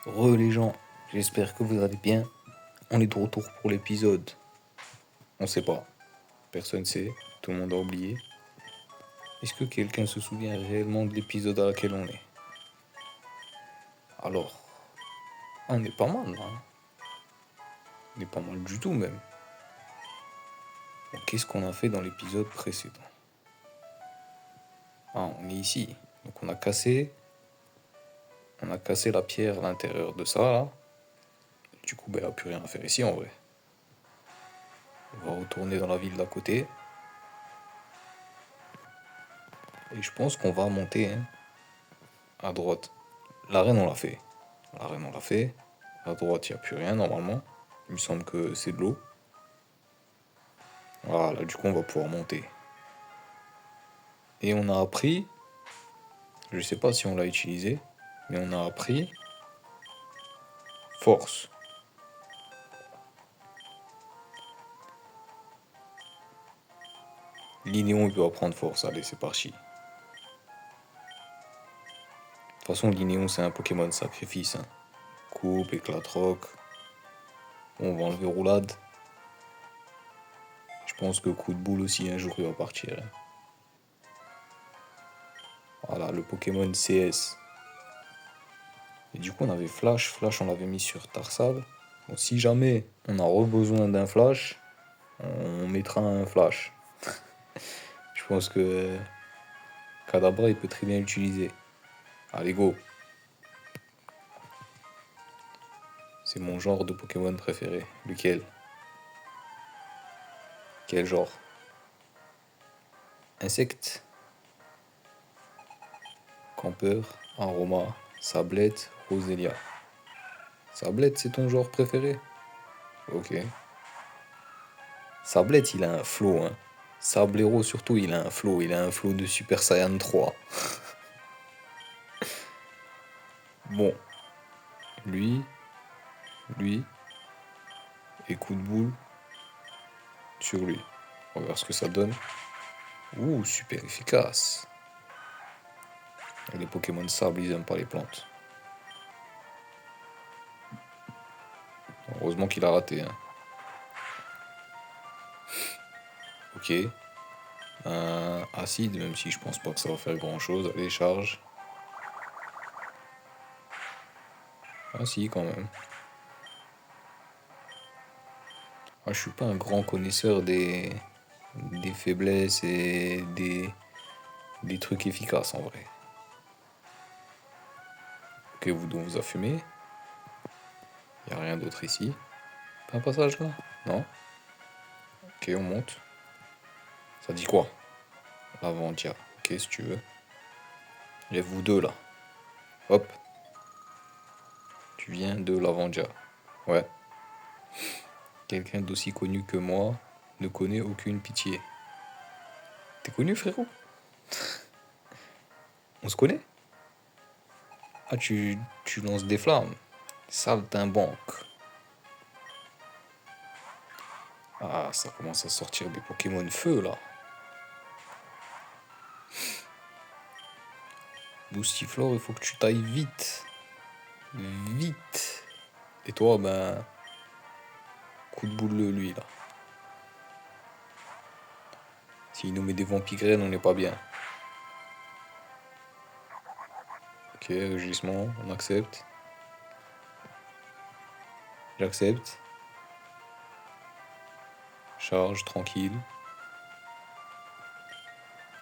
Les gens, j'espère que vous allez bien. On est de retour pour l'épisode. On sait pas. Personne sait. Tout le monde a oublié. Est-ce que quelqu'un se souvient réellement de l'épisode à laquelle on est? Alors, on est pas mal là. Hein. On est pas mal du tout même. Bon, qu'est-ce qu'on a fait dans l'épisode précédent? Ah, on est ici. Donc on a cassé la pierre à l'intérieur de ça là. Du coup, ben, il n'y a plus rien à faire ici en vrai. On va retourner dans la ville d'à côté. Et je pense qu'on va monter hein, à droite. L'arène, on l'a fait. L'arène, on l'a fait. À droite, il n'y a plus rien normalement. Il me semble que c'est de l'eau. Voilà, du coup, on va pouvoir monter. Et on a appris, je sais pas si on l'a utilisé, mais on a appris force. Linéon, il peut apprendre force. Allez, c'est parti. De toute façon, Linéon, c'est un Pokémon de sacrifice. Hein. Coupe, éclat de roc. Bon, on va enlever roulade. Je pense que coup de boule aussi, un jour, il va partir. Hein. Voilà, le Pokémon CS. Et du coup, on avait Flash. Flash, on l'avait mis sur Tarsal. Bon, si jamais on a besoin d'un Flash, on mettra un Flash. Je pense que Kadabra, il peut très bien l'utiliser. Allez, go. C'est mon genre de Pokémon préféré. Lequel? Quel genre? Insecte, campeur, aroma, sablette, rosélia. Sablette, c'est ton genre préféré? Ok. Sablette, il a un flow, hein. Sablero, surtout, il a un flow. Il a un flow de Super Saiyan 3. Bon, lui, lui, et coup de boule sur lui. On va voir ce que ça donne. Ouh, super efficace. Et les Pokémon de sable, ils aiment pas les plantes. Heureusement qu'il a raté. Hein. Ok. Un acide, même si je pense pas que ça va faire grand chose. Allez, charge. Ah si, quand même. Ah, je suis pas un grand connaisseur des faiblesses et des trucs efficaces en vrai. Ok, donc vous a fumé. Y a rien d'autre ici. Pas un passage là? Non? Ok, on monte. Ça dit quoi? Lavandia. Ok, si tu veux. Il y a vous deux là. Hop. Tu viens de Lavandia. Ouais. Quelqu'un d'aussi connu que moi ne connaît aucune pitié. T'es connu, frérot? On se connaît? Ah, tu lances des flammes. Saltimbanque. Ah, ça commence à sortir des Pokémon feu là. Boostiflore, il faut que tu tailles vite. Vite. Et toi, ben, coup de boule lui là. S'il nous met des vampigraines, on n'est pas bien. Ok, rugissement, on accepte. J'accepte. Charge, tranquille.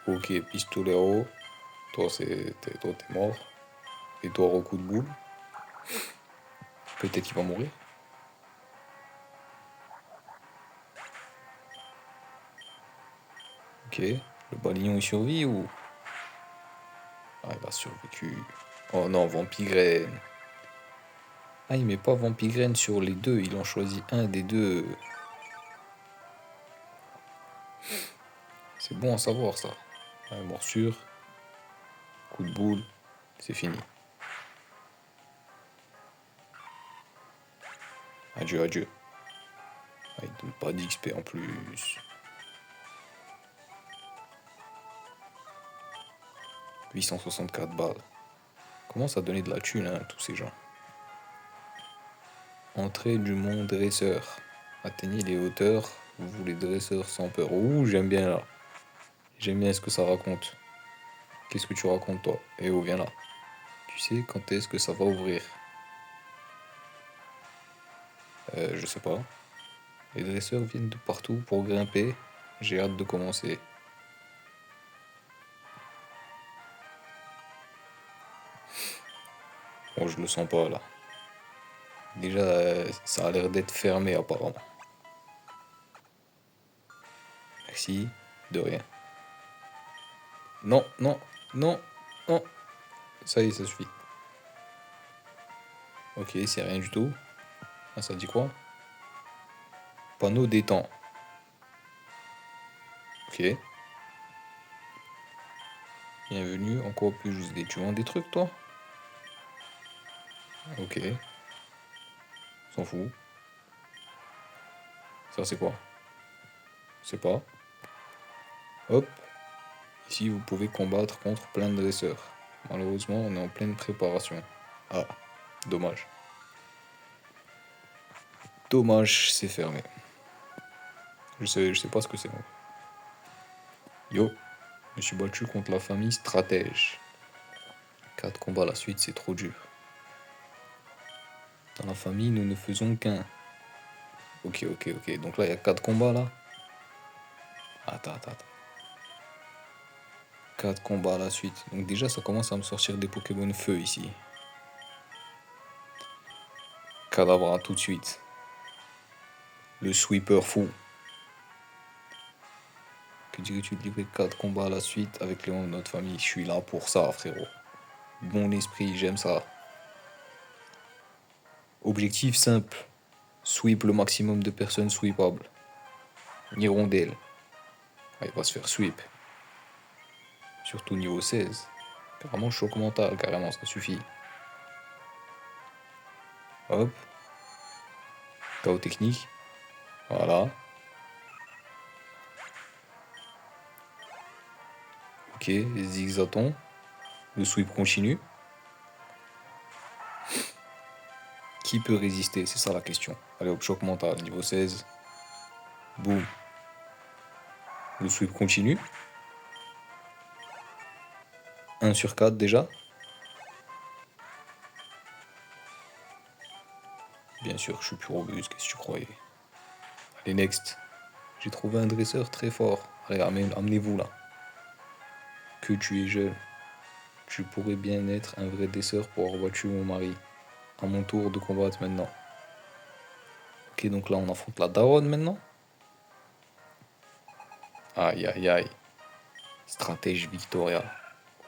Ok, pistolero. Toi, t'es mort. Et toi, coup de boule. Peut-être qu'il va mourir. Ok. Le balignon, il survit ou... Ah, il a survécu. Oh non, vampigraine. Ah, il met pas vampigraine sur les deux. Il en choisit un des deux. C'est bon à savoir, ça. Ouais, morsure. Coup de boule. C'est fini. Adieu, adieu. Ah, il donne pas d'XP en plus. 864 balles. Commence à donner de la thune, hein, tous ces gens. Entrée du mont dresseur. Atteignez les hauteurs, vous les dresseurs sans peur. Ouh, j'aime bien là. J'aime bien ce que ça raconte. Qu'est-ce que tu racontes toi? Eh oh, viens là. Tu sais quand est-ce que ça va ouvrir? Je sais pas. Les dresseurs viennent de partout pour grimper. J'ai hâte de commencer. Bon, je le sens pas là. Déjà, ça a l'air d'être fermé apparemment. Merci, de rien. Non, non, non, non. Ça y est, ça suffit. Ok, c'est rien du tout. Ah, ça dit quoi? Panneau d'étang. Ok. Bienvenue, encore plus juste. Tu vends des trucs toi? Ok. S'en fout. Ça c'est quoi? C'est pas. Hop. Ici vous pouvez combattre contre plein de dresseurs. Malheureusement on est en pleine préparation. Ah, dommage. Dommage, c'est fermé. Je sais pas ce que c'est. Yo, je me suis battu contre la famille stratège. 4 combats à la suite, c'est trop dur. Dans la famille, nous ne faisons qu'un. Ok, ok, ok. Donc là, il y a 4 combats là. Attends. 4 combats à la suite. Donc déjà, ça commence à me sortir des Pokémon feu ici. Cadabra tout de suite. Le sweeper fou. Que dirais-tu de livrer 4 combats à la suite avec les membres de notre famille? Je suis là pour ça, frérot. Bon esprit, j'aime ça. Objectif simple. Sweep le maximum de personnes sweepables. Hirondelle. Ah, il va se faire sweep. Surtout niveau 16. Carrément choc mental, carrément, ça suffit. Hop. KO technique. Voilà. Ok, zigzaton. Le sweep continue. Qui peut résister? C'est ça la question. Allez hop, choc mental, niveau 16. Boum. Le sweep continue. 1/4 déjà. Bien sûr, je suis plus robuste, qu'est-ce que tu croyais? Allez, next. J'ai trouvé un dresseur très fort. Allez, amenez-vous là. Que tu es jeune. Tu pourrais bien être un vrai dresseur pour avoir battu mon mari. À mon tour de combattre maintenant. Ok, donc là on affronte la daronne maintenant. Aïe aïe aïe. Stratège Victoria.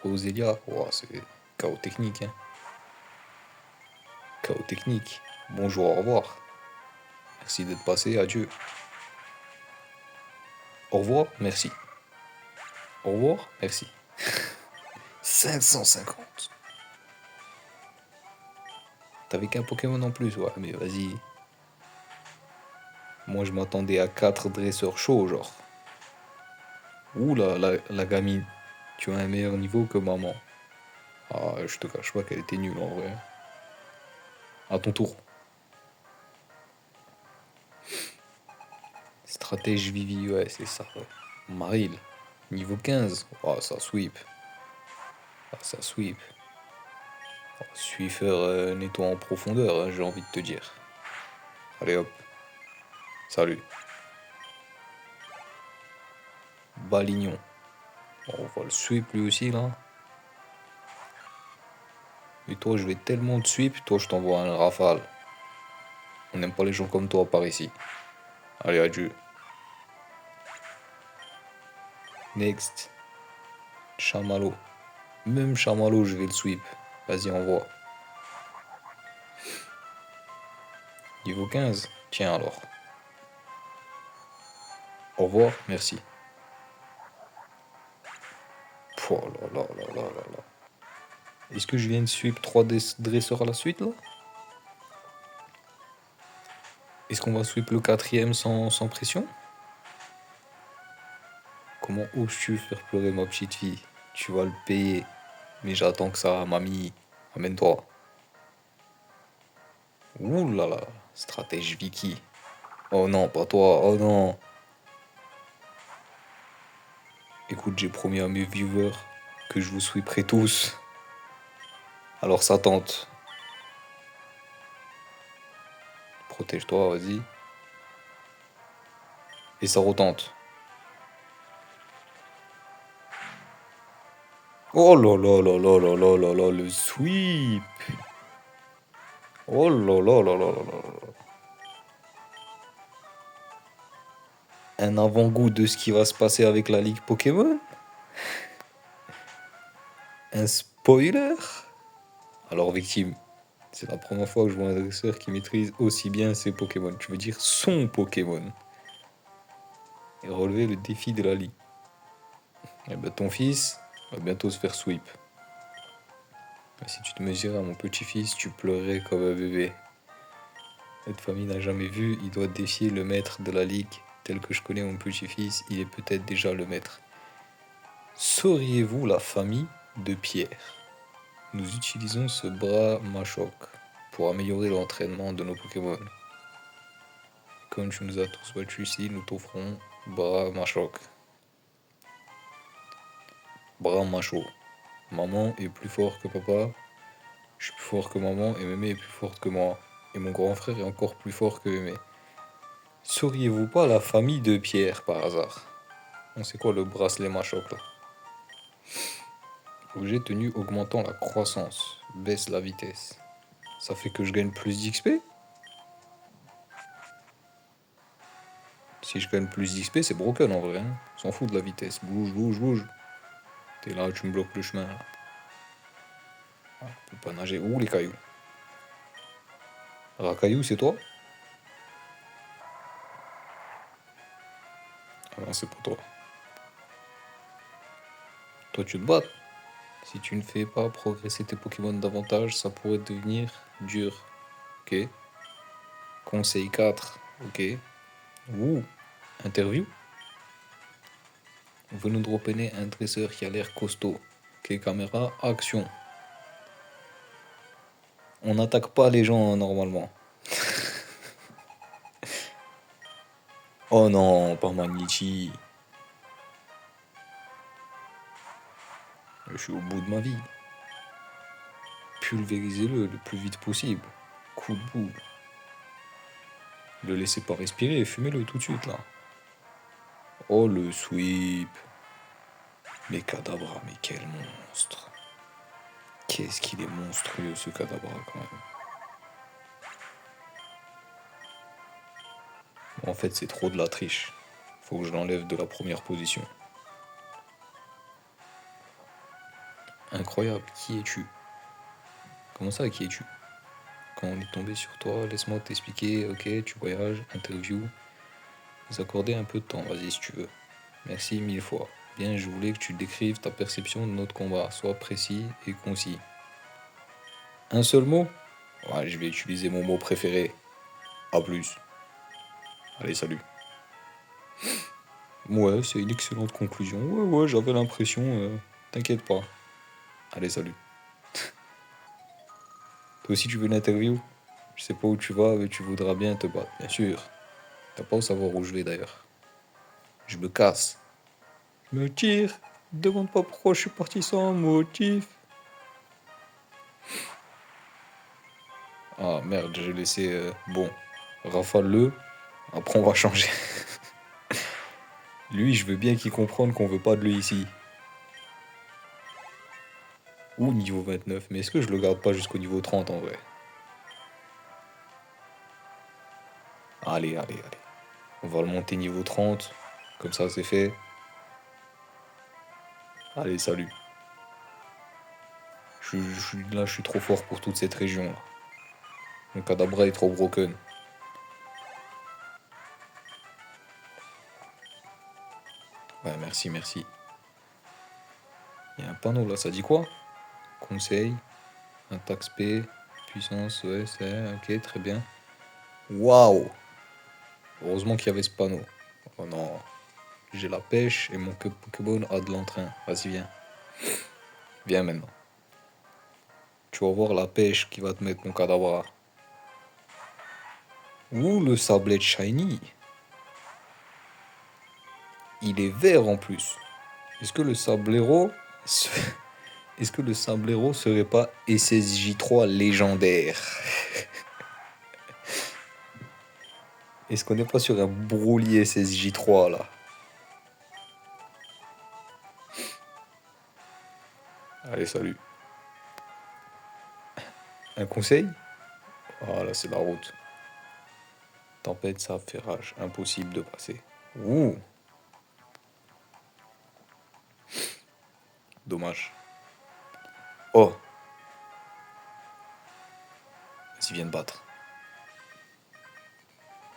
Roselia, oh, c'est chaos technique. Hein. Chaos technique. Bonjour, au revoir. Merci d'être passé, adieu. Au revoir, merci. Au revoir, merci. 550. T'avais qu'un Pokémon en plus, ouais, mais vas-y. Moi je m'attendais à 4 dresseurs chauds, genre. Ouh la gamine. Tu as un meilleur niveau que maman. Ah, je te cache pas qu'elle était nulle en vrai. À ton tour. Stratège Vivi, ouais, c'est ça. Ouais. Maril, niveau 15. Oh, ça sweep. Ah, ça sweep. Oh, Swiffer nettoie en profondeur, hein, j'ai envie de te dire. Allez hop. Salut. Balignon. Bon, on va le sweep lui aussi là. Et toi, je vais tellement te sweep, toi, je t'envoie un rafale. On n'aime pas les gens comme toi par ici. Allez, adieu. Next. Chamallow. Même Chamallow, je vais le sweep. Vas-y, envoie. Niveau 15. Tiens alors. Au revoir, merci. Oh là là là là là là. Est-ce que je viens de sweep 3 dresseurs à la suite là? Est-ce qu'on va sweep le quatrième sans pression? Comment oses-tu faire pleurer ma petite fille? Tu vas le payer. Mais j'attends que ça, mamie. Amène-toi. Ouh là là. Stratège Vicky. Oh non, pas toi, oh non. Écoute, j'ai promis à mes viewers que je vous sweeperai tous. Alors ça tente. Protège-toi, vas-y. Et ça retente. Oh là là là là là là là là, le sweep. Oh là là là là là là. Un avant-goût de ce qui va se passer avec la Ligue Pokémon? Un spoiler? Alors, victime, c'est la première fois que je vois un dresseur qui maîtrise aussi bien ses Pokémon. Tu veux dire son Pokémon. Et relever le défi de la Ligue. Et ben ton fils va bientôt se faire sweep. Et si tu te mesurais à mon petit-fils, tu pleurerais comme un bébé. Cette famille n'a jamais vu, il doit défier le maître de la Ligue. Tel que je connais mon petit-fils, il est peut-être déjà le maître. Sauriez-vous la famille de Pierre? Nous utilisons ce bras Machoc pour améliorer l'entraînement de nos Pokémon. Comme tu nous as tous battus ici, nous t'offrons bras Machoc. Bras Macho. Maman est plus fort que papa. Je suis plus fort que maman et Mémé est plus forte que moi. Et mon grand frère est encore plus fort que Mémé. Sauriez-vous pas la famille de Pierre par hasard? On sait quoi le bracelet Machoc là? Objet tenu augmentant la croissance. Baisse la vitesse. Ça fait que je gagne plus d'XP? Si je gagne plus d'XP, c'est broken en vrai. Hein. On s'en fout de la vitesse. Bouge, bouge, bouge. T'es là, tu me bloques le chemin. Là. Ah, je peux pas nager. Où les cailloux? Racaillou, c'est toi? Ah non, c'est pas toi. Toi, tu te bats. Si tu ne fais pas progresser tes Pokémon davantage, ça pourrait devenir dur. Ok. Conseil 4. Ok. Ouh. Interview. Vous nous dropper un dresseur qui a l'air costaud. Ok, caméra, action. On n'attaque pas les gens hein, normalement. Oh non, pas Magnichi. Je suis au bout de ma vie. Pulvérisez-le le plus vite possible. Coup de boule. Le laissez pas respirer, fumez-le tout de suite là. Oh le sweep. Mais Kadabra, mais quel monstre. Qu'est-ce qu'il est monstrueux ce Kadabra quand même. En fait c'est trop de la triche. Faut que je l'enlève de la première position. Incroyable, qui es-tu? Comment ça, qui es-tu? Quand on est tombé sur toi, laisse-moi t'expliquer, ok, tu voyages, interview. Nous accorder un peu de temps, vas-y si tu veux. Merci mille fois. Bien, je voulais que tu décrives ta perception de notre combat. Sois précis et concis. Un seul mot? Ouais, je vais utiliser mon mot préféré. A plus. Allez, salut. Ouais, c'est une excellente conclusion. Ouais, j'avais l'impression. T'inquiète pas. Allez, salut. Toi aussi, tu veux une interview? Je sais pas où tu vas, mais tu voudras bien te battre, bien sûr. T'as pas à savoir où je vais d'ailleurs. Je me casse. Je me tire. Demande pas pourquoi je suis parti sans motif. Ah merde, j'ai laissé. Bon, rafale-le. Après, on va changer. Lui, je veux bien qu'il comprenne qu'on veut pas de lui ici. Ou niveau 29. Mais est-ce que je le garde pas jusqu'au niveau 30 en vrai? Allez, allez, allez. On va le monter niveau 30. Comme ça, c'est fait. Allez, salut. Là, je suis trop fort pour toute cette région. Là. Mon Kadabra est trop broken. Ouais, merci, merci. Il y a un panneau là, ça dit quoi? Conseil, intaxe P, puissance, ouais, c'est. Ok, très bien. Waouh! Heureusement qu'il y avait ce panneau. Oh non. J'ai la pêche et mon Pokémon a de l'entrain. Vas-y, viens. Viens maintenant. Tu vas voir la pêche qui va te mettre mon Kadabra. Ouh, le sablette shiny. Il est vert en plus. Est-ce que le sablero... se- Est-ce que le sablero serait pas SSJ3 légendaire? Est-ce qu'on n'est pas sur un Broly SSJ3 là? Allez, salut. Un conseil? Voilà, c'est la route. Tempête, ça fait rage. Impossible de passer. Ouh, dommage. Oh, vas-y, viens te battre.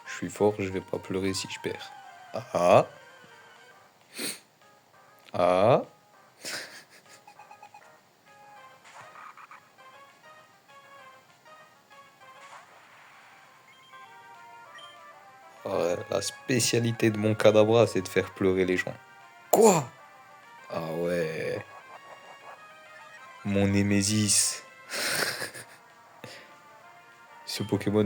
Je suis fort, je vais pas pleurer si je perds. Ah, ah. La spécialité de mon cadabra, c'est de faire pleurer les gens. Quoi? Ah ouais, mon Némésis. Ce Pokémon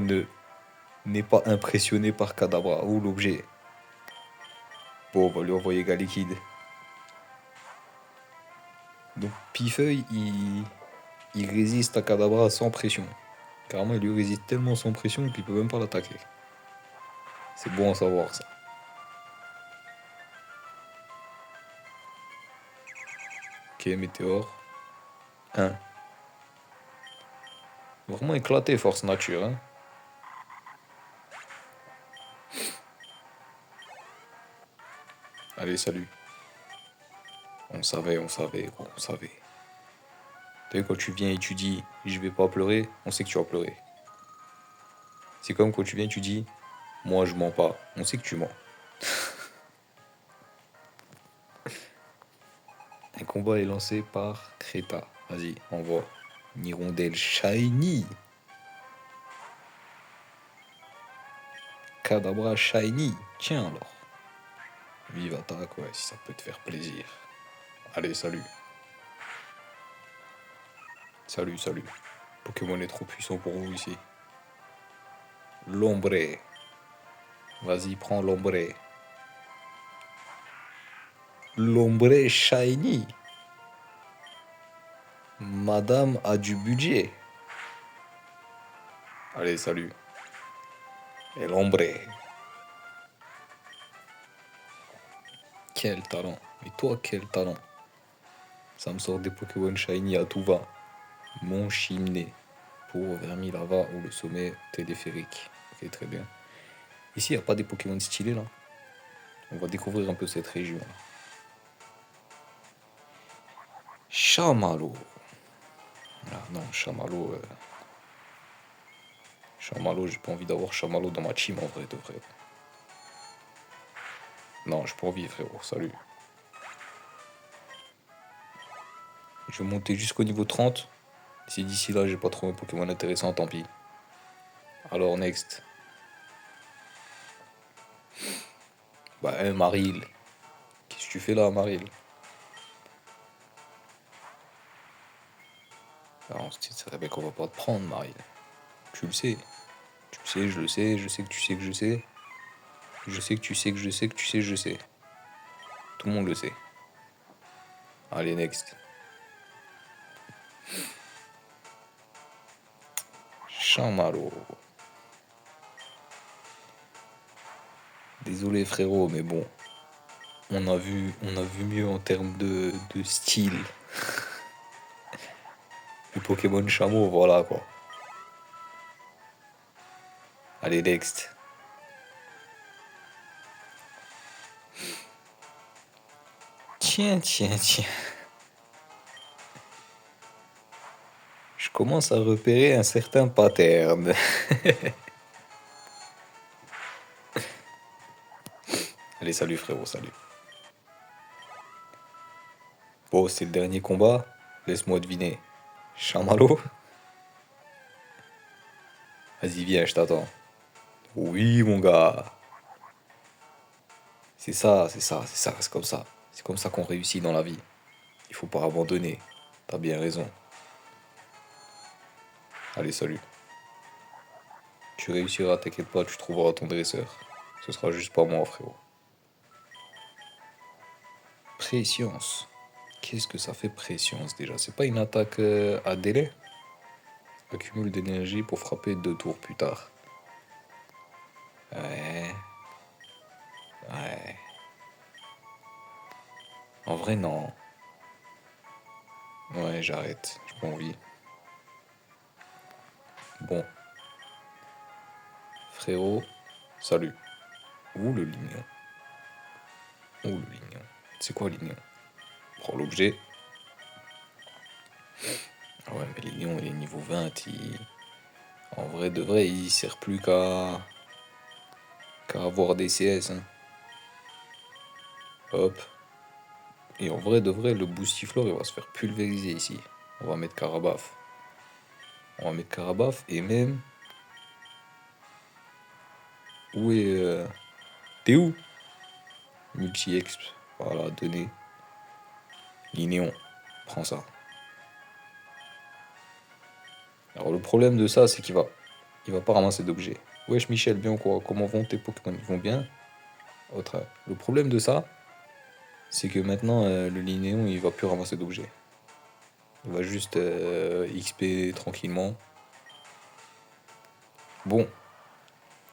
n'est pas impressionné par Kadabra ou l'objet. Bon, on va lui envoyer Galekid. Donc Pifeuille, il résiste à Kadabra sans pression. Carrément, il lui résiste tellement sans pression qu'il peut même pas l'attaquer. C'est bon à savoir ça. Ok, Météore. 1. Vraiment éclaté, Force Nature. Hein. Allez, salut. On savait, gros, on savait. Tu sais, quand tu viens et tu dis je vais pas pleurer, on sait que tu vas pleurer. C'est comme quand tu viens et tu dis moi je mens pas, on sait que tu mens. Un combat est lancé par Creta. Vas-y, envoie. Une hirondelle shiny. Kadabra shiny. Tiens alors. Vive attaque, ouais, si ça peut te faire plaisir. Allez, salut. Salut, salut. Pokémon est trop puissant pour vous ici. L'ombre. Vas-y, prends l'ombre. L'ombre shiny. Madame a du budget. Allez, salut. Et l'ombre. Quel talent. Et toi, quel talent. Ça me sort des Pokémon shiny à tout va. Mon Chimney. Pour Vermilava ou le sommet téléphérique. Ok, très bien. Ici, il n'y a pas des Pokémon stylés là. On va découvrir un peu cette région. Chamallow. Ah non, Chamallow. Chamallow, j'ai pas envie d'avoir Chamallow dans ma team en vrai de vrai. Non, j'ai pas envie, frérot. Salut. Je vais monter jusqu'au niveau 30. Si d'ici là, j'ai pas trouvé un Pokémon intéressant, tant pis. Alors, next. Bah, Maril. Qu'est-ce que tu fais là, Maril? Alors, c'est vrai qu'on va pas te prendre, Maril. Tu le sais. Tu le sais, je le sais, je sais que tu sais que je sais. Je sais que tu sais que je sais que tu sais que je sais. Tout le monde le sait. Allez, next. Chamallow. Désolé frérot, mais bon, on a vu mieux en termes de style. Le Pokémon chameau, voilà quoi. Allez, next. Tiens, tiens, tiens. Je commence à repérer un certain pattern. Allez, salut frérot, salut. Bon, c'est le dernier combat. Laisse-moi deviner. Chamallow? Vas-y, viens, je t'attends. Oui, mon gars. C'est ça, c'est ça, c'est ça, c'est comme ça. C'est comme ça qu'on réussit dans la vie. Il faut pas abandonner. T'as bien raison. Allez, salut. Tu réussiras, t'inquiète pas, tu trouveras ton dresseur. Ce sera juste pas moi, frérot. Préscience. Qu'est-ce que ça fait préscience déjà? C'est pas une attaque à délai? Accumule d'énergie pour frapper 2 tours plus tard. Ouais, ouais. En vrai, non. Ouais, j'arrête. J'ai pas envie. Bon, frérot, salut. Où le lignon? Où le lignon? C'est quoi lignon? Prends l'objet. Ah ouais, mais lignon, il est niveau 20. En vrai, de vrai, il sert plus qu'à avoir des CS, hein. Hop. Et en vrai, de vrai, le boostiflore, il va se faire pulvériser ici. On va mettre Carabaf. On va mettre Carabaf et même. Où est. T'es où? Multi-exp. Voilà, donné. Lignon. Prends ça. Alors, le problème de ça, c'est qu'il va. Il va pas ramasser d'objets. Wesh, Michel, bien ou quoi? Comment vont tes Pokémon? Ils vont bien? Autre. Le problème de ça, c'est que maintenant, le Linéon, il va plus ramasser d'objets. Il va juste XP tranquillement. Bon,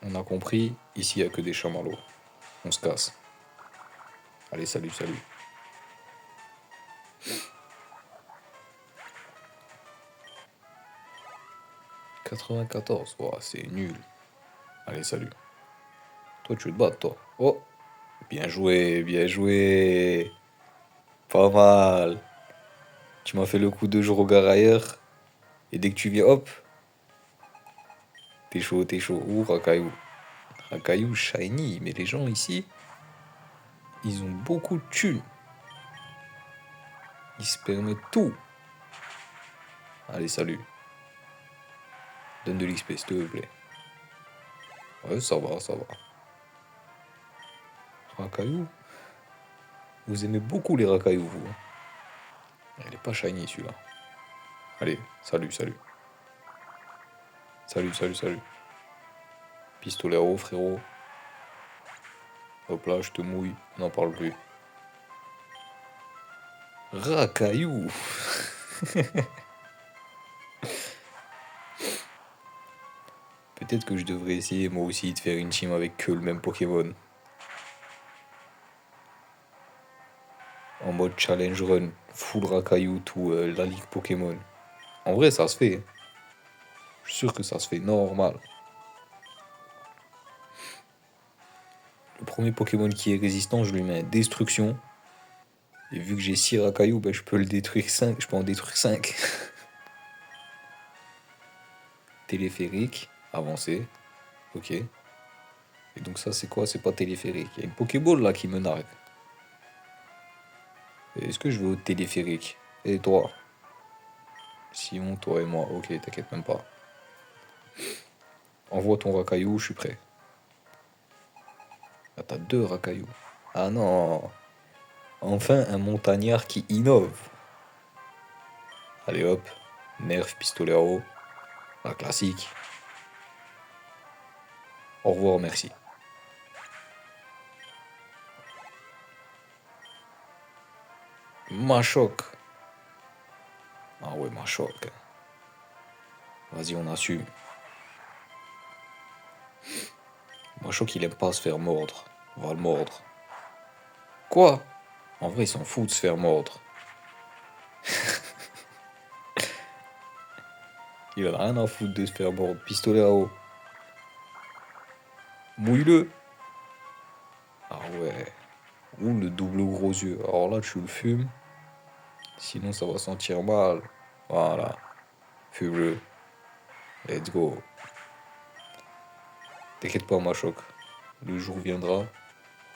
on a compris. Ici, il n'y a que des chamallows. On se casse. Allez, salut, salut. 94, oh, c'est nul. Allez, salut. Toi, tu veux te battre, toi. Oh, bien joué, bien joué. Pas mal. Tu m'as fait le coup de je regarde ailleurs. Et dès que tu viens, hop, t'es chaud, t'es chaud. Ouh, Rakaillou. Rakaillou shiny. Mais les gens ici, ils ont beaucoup de thunes. Ils se permettent tout. Allez, salut. Donne de l'XP, s'il te plaît. Ouais, ça va, ça va. Rakaillou. Vous aimez beaucoup les racailloux, vous, hein. Il est pas shiny, celui-là. Allez, salut, salut. Salut, salut, salut. Pistolero, frérot. Hop là, je te mouille. On n'en parle plus. Racaillou. Peut-être que je devrais essayer moi aussi de faire une team avec que le même Pokémon. En mode challenge run. Full Racaillou, tout la ligue Pokémon. En vrai, ça se fait. Je suis sûr que ça se fait normal. Le premier Pokémon qui est résistant, je lui mets destruction. Et vu que j'ai 6 Racaillou, ben, je peux le détruire 5. Je peux en détruire 5. Téléphérique, avancé. Ok. Et donc ça, c'est quoi? C'est pas téléphérique. Il y a une Pokéball là qui me nargue. Est-ce que je vais au téléphérique? Et toi? Simon, toi et moi. Ok, t'inquiète même pas. Envoie ton racaillou, je suis prêt. Ah, t'as 2 racailloux. Ah non. Enfin, un montagnard qui innove. Allez hop. Nerf, pistolero. La classique. Au revoir, merci. Machoc. Ah ouais, Machoc. Vas-y, on assume. Machoc, il aime pas se faire mordre. On va le mordre. Quoi? En vrai, il s'en fout de se faire mordre. Il en a rien à foutre de se faire mordre. Pistolet à eau. Mouille-le. Ah ouais. Ou le double gros yeux. Alors là, tu le fumes. Sinon, ça va sentir mal. Voilà. Fume-le. Let's go. T'inquiète pas, Machoc. Le jour viendra.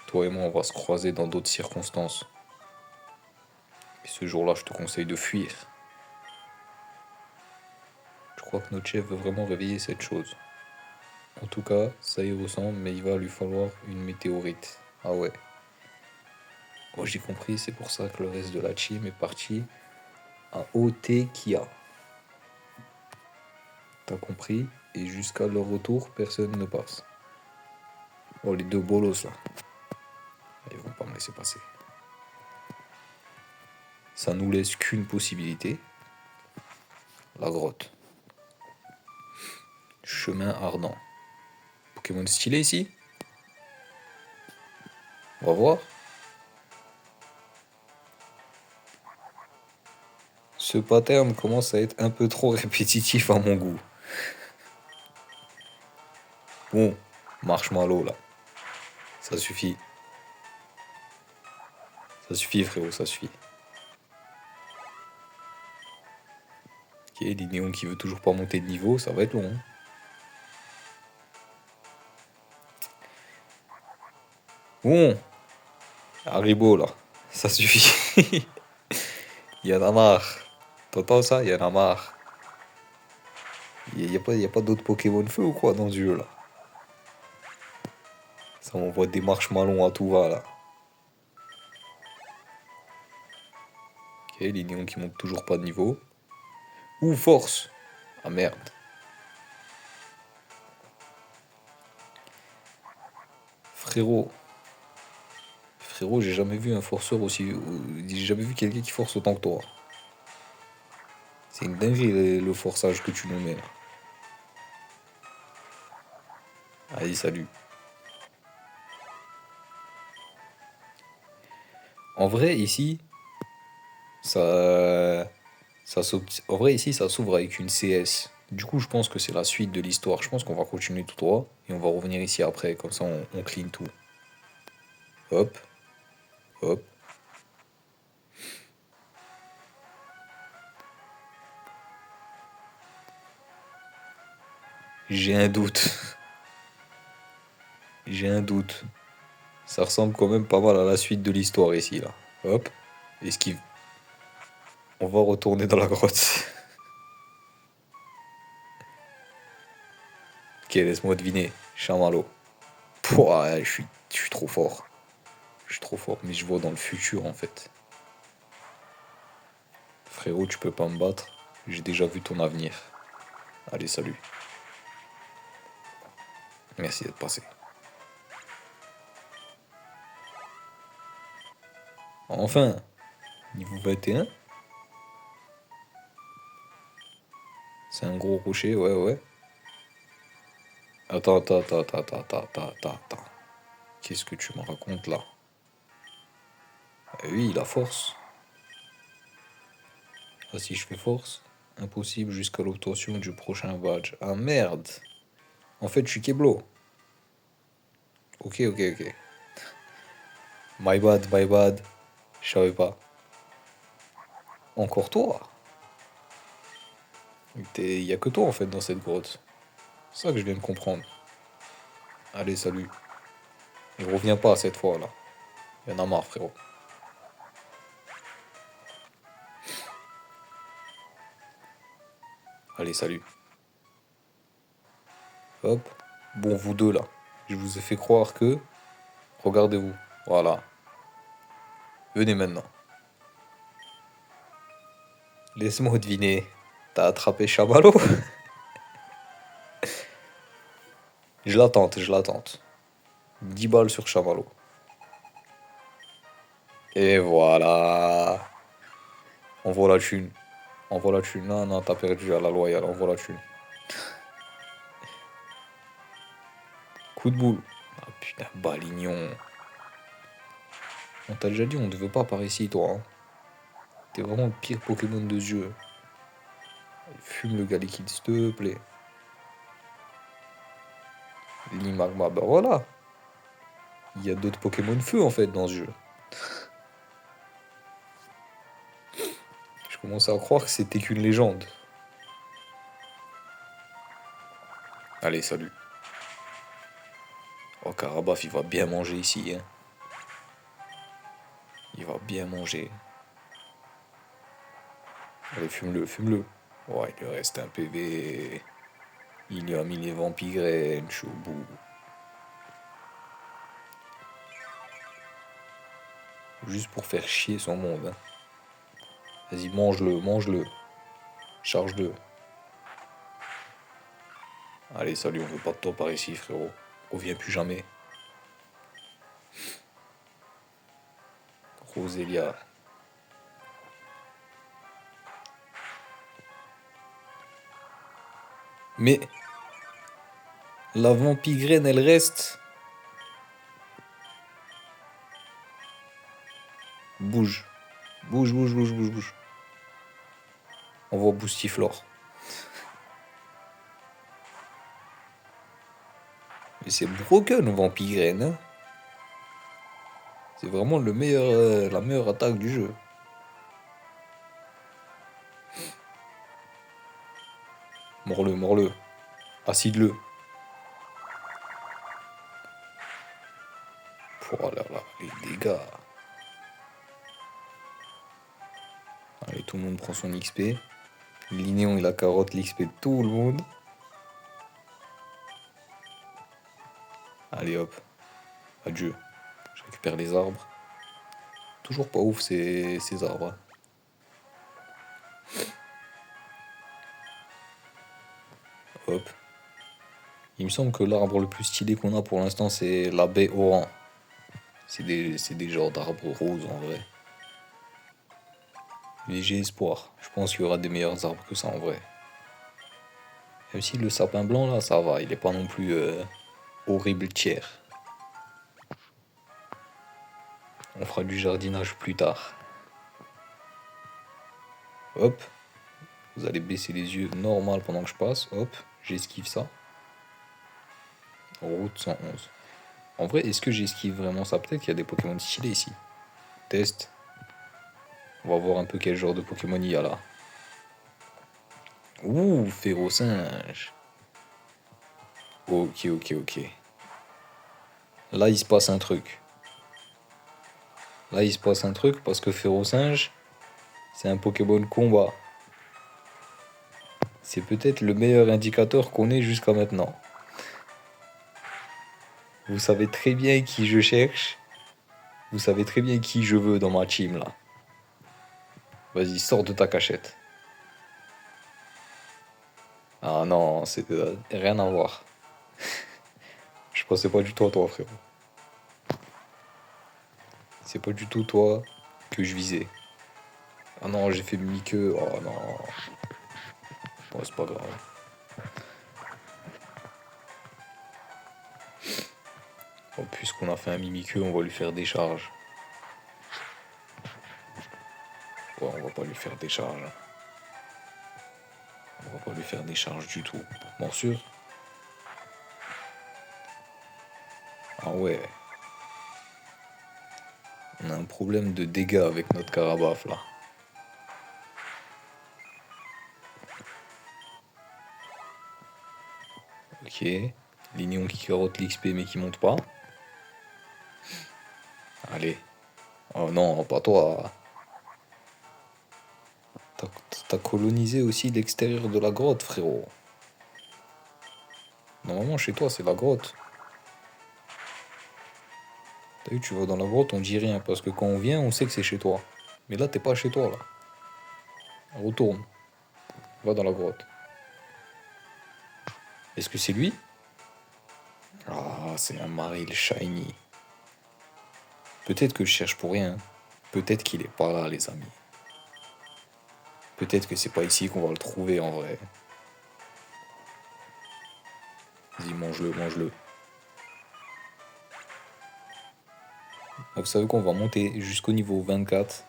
Toi et moi, on va se croiser dans d'autres circonstances. Et ce jour-là, je te conseille de fuir. Je crois que notre chef veut vraiment réveiller cette chose. En tout cas, ça y ressemble, mais il va lui falloir une météorite. Ah ouais. Moi j'ai compris, c'est pour ça que le reste de la team est parti à OT Kia. T'as compris? et jusqu'à leur retour, personne ne passe. Oh, les deux bolos là. Ils vont pas me laisser passer. Ça nous laisse qu'une possibilité. La grotte. Chemin ardent. Pokémon stylé ici. On va voir. Ce pattern commence à être un peu trop répétitif à mon goût. Bon, marshmallow là. Ça suffit. Ça suffit frérot, ça suffit. Ok, Linéon qui veut toujours pas monter de niveau, ça va être long. Hein. Bon, Haribo là, ça suffit. Il y en a marre. T'entends ça? Il y en a marre. Y a pas d'autres Pokémon feu ou quoi dans ce jeu là? Ça m'envoie des marshmallows à tout va là. Ok, Linéon qui monte toujours pas de niveau. Ouh, force! Ah merde. Frérot. Frérot, j'ai jamais vu un forceur aussi. J'ai jamais vu quelqu'un qui force autant que toi. C'est une dinguerie le forçage que tu nous mets là. Allez, salut. En vrai, ici, ça. En vrai, ici, ça s'ouvre avec une CS. Du coup, je pense que c'est la suite de l'histoire. Je pense qu'on va continuer tout droit et on va revenir ici après. Comme ça, on clean tout. Hop, hop. J'ai un doute. J'ai un doute. Ça ressemble quand même pas mal à la suite de l'histoire ici, là. Hop, esquive. On va retourner dans la grotte. Ok, laisse-moi deviner. Chamallow. Pouah, je suis trop fort. Je suis trop fort, mais je vois dans le futur en fait. Frérot, tu peux pas me battre. J'ai déjà vu ton avenir. Allez, salut. Merci d'être passé. Enfin, niveau 21. C'est un gros rocher, ouais, ouais. Attends. Qu'est-ce que tu me racontes là? Oui, la force. Ah, si je fais force, impossible jusqu'à l'obtention du prochain badge. Ah merde! En fait, je suis Keblo. Ok. My bad. Je savais pas. Encore toi? Y a que toi en fait dans cette grotte. C'est ça que je viens de comprendre. Allez, salut. Il revient pas cette fois là. Il y en a marre, frérot. Allez, salut. Hop. Bon, vous deux là. Je vous ai fait croire que. Regardez-vous. Voilà. Venez maintenant. Laisse-moi deviner. T'as attrapé Chamallow? Je l'attente. 10 balles sur Chamallow. Et voilà. Envoie la thune. Envoie la thune. Non, t'as perdu à la loyale. Envoie la thune. Coup de boule. Ah putain, balignon. On t'a déjà dit, on ne veut pas par ici, toi. Hein. T'es vraiment le pire Pokémon de ce jeu. Fume le Galekid, s'il te plaît. Limagma, bah voilà. Il y a d'autres Pokémon feu en fait dans ce jeu. Je commençais à croire que c'était qu'une légende. Allez, salut. Oh, Karabaf, il va bien manger ici. Hein. Il va bien manger. Allez, fume-le. Ouais, il lui reste un PV. Il lui a mis les vampires, je suis au bout. Juste pour faire chier son monde. Hein. Vas-y, mange-le. Charge-le. Allez, salut, on veut pas de toi par ici, frérot. Reviens plus jamais. Rosélia. Mais la vampigraine, elle reste. Bouge. Bouge, bouge, bouge, bouge, bouge. On voit Boustiflore. Mais c'est broken, vampigraine. Hein. C'est vraiment la meilleure attaque du jeu. Mords-le, mords-le. Acide-le. Oh là là, les dégâts. Allez, tout le monde prend son XP. Lignéon, il a carotte l'XP de tout le monde. Allez hop. Adieu. Je récupère les arbres. Toujours pas ouf ces arbres. Hein. Hop. Il me semble que l'arbre le plus stylé qu'on a pour l'instant, c'est la baie Oran. C'est des genres d'arbres roses en vrai. Mais j'ai espoir. Je pense qu'il y aura des meilleurs arbres que ça en vrai. Même si le sapin blanc là, ça va. Il est pas non plus horrible tiers. On fera du jardinage plus tard. Hop. Vous allez baisser les yeux normal pendant que je passe. Hop. J'esquive ça. Route 111. En vrai, est-ce que j'esquive vraiment ça? Peut-être qu'il y a des Pokémon stylés ici. Test. On va voir un peu quel genre de Pokémon il y a là. Ouh, Férocinge. Ok, ok, ok. Là, il se passe un truc. Là, il se passe un truc parce que Férocinge, c'est un Pokémon combat. C'est peut-être le meilleur indicateur qu'on ait jusqu'à maintenant. Vous savez très bien qui je cherche. Vous savez très bien qui je veux dans ma team là. Vas-y, sors de ta cachette. Ah non, c'est rien à voir. Je pensais pas du tout à toi, frérot. C'est pas du tout toi que je visais. Ah non, j'ai fait Mimikeux. Oh non. Bon, c'est pas grave. Bon, puisqu'on a fait un Mimikeux, on va lui faire des charges. Ouais, on va pas lui faire des charges. On va pas lui faire des charges du tout. Morsure. Ah ouais. On a un problème de dégâts avec notre Carabaf là. Ok. Lignon qui carotte l'XP mais qui monte pas. Allez. Oh non, pas toi. T'as colonisé aussi l'extérieur de la grotte, frérot. Normalement, chez toi, c'est la grotte. T'as vu, tu vas dans la grotte, on dit rien. Parce que quand on vient, on sait que c'est chez toi. Mais là, t'es pas chez toi, là. Retourne. Va dans la grotte. Est-ce que c'est lui? Ah, c'est un Maril Shiny. Peut-être que je cherche pour rien. Peut-être qu'il est pas là, les amis. Peut-être que c'est pas ici qu'on va le trouver en vrai. Vas-y, mange-le, mange-le. Vous savez qu'on va monter jusqu'au niveau 24.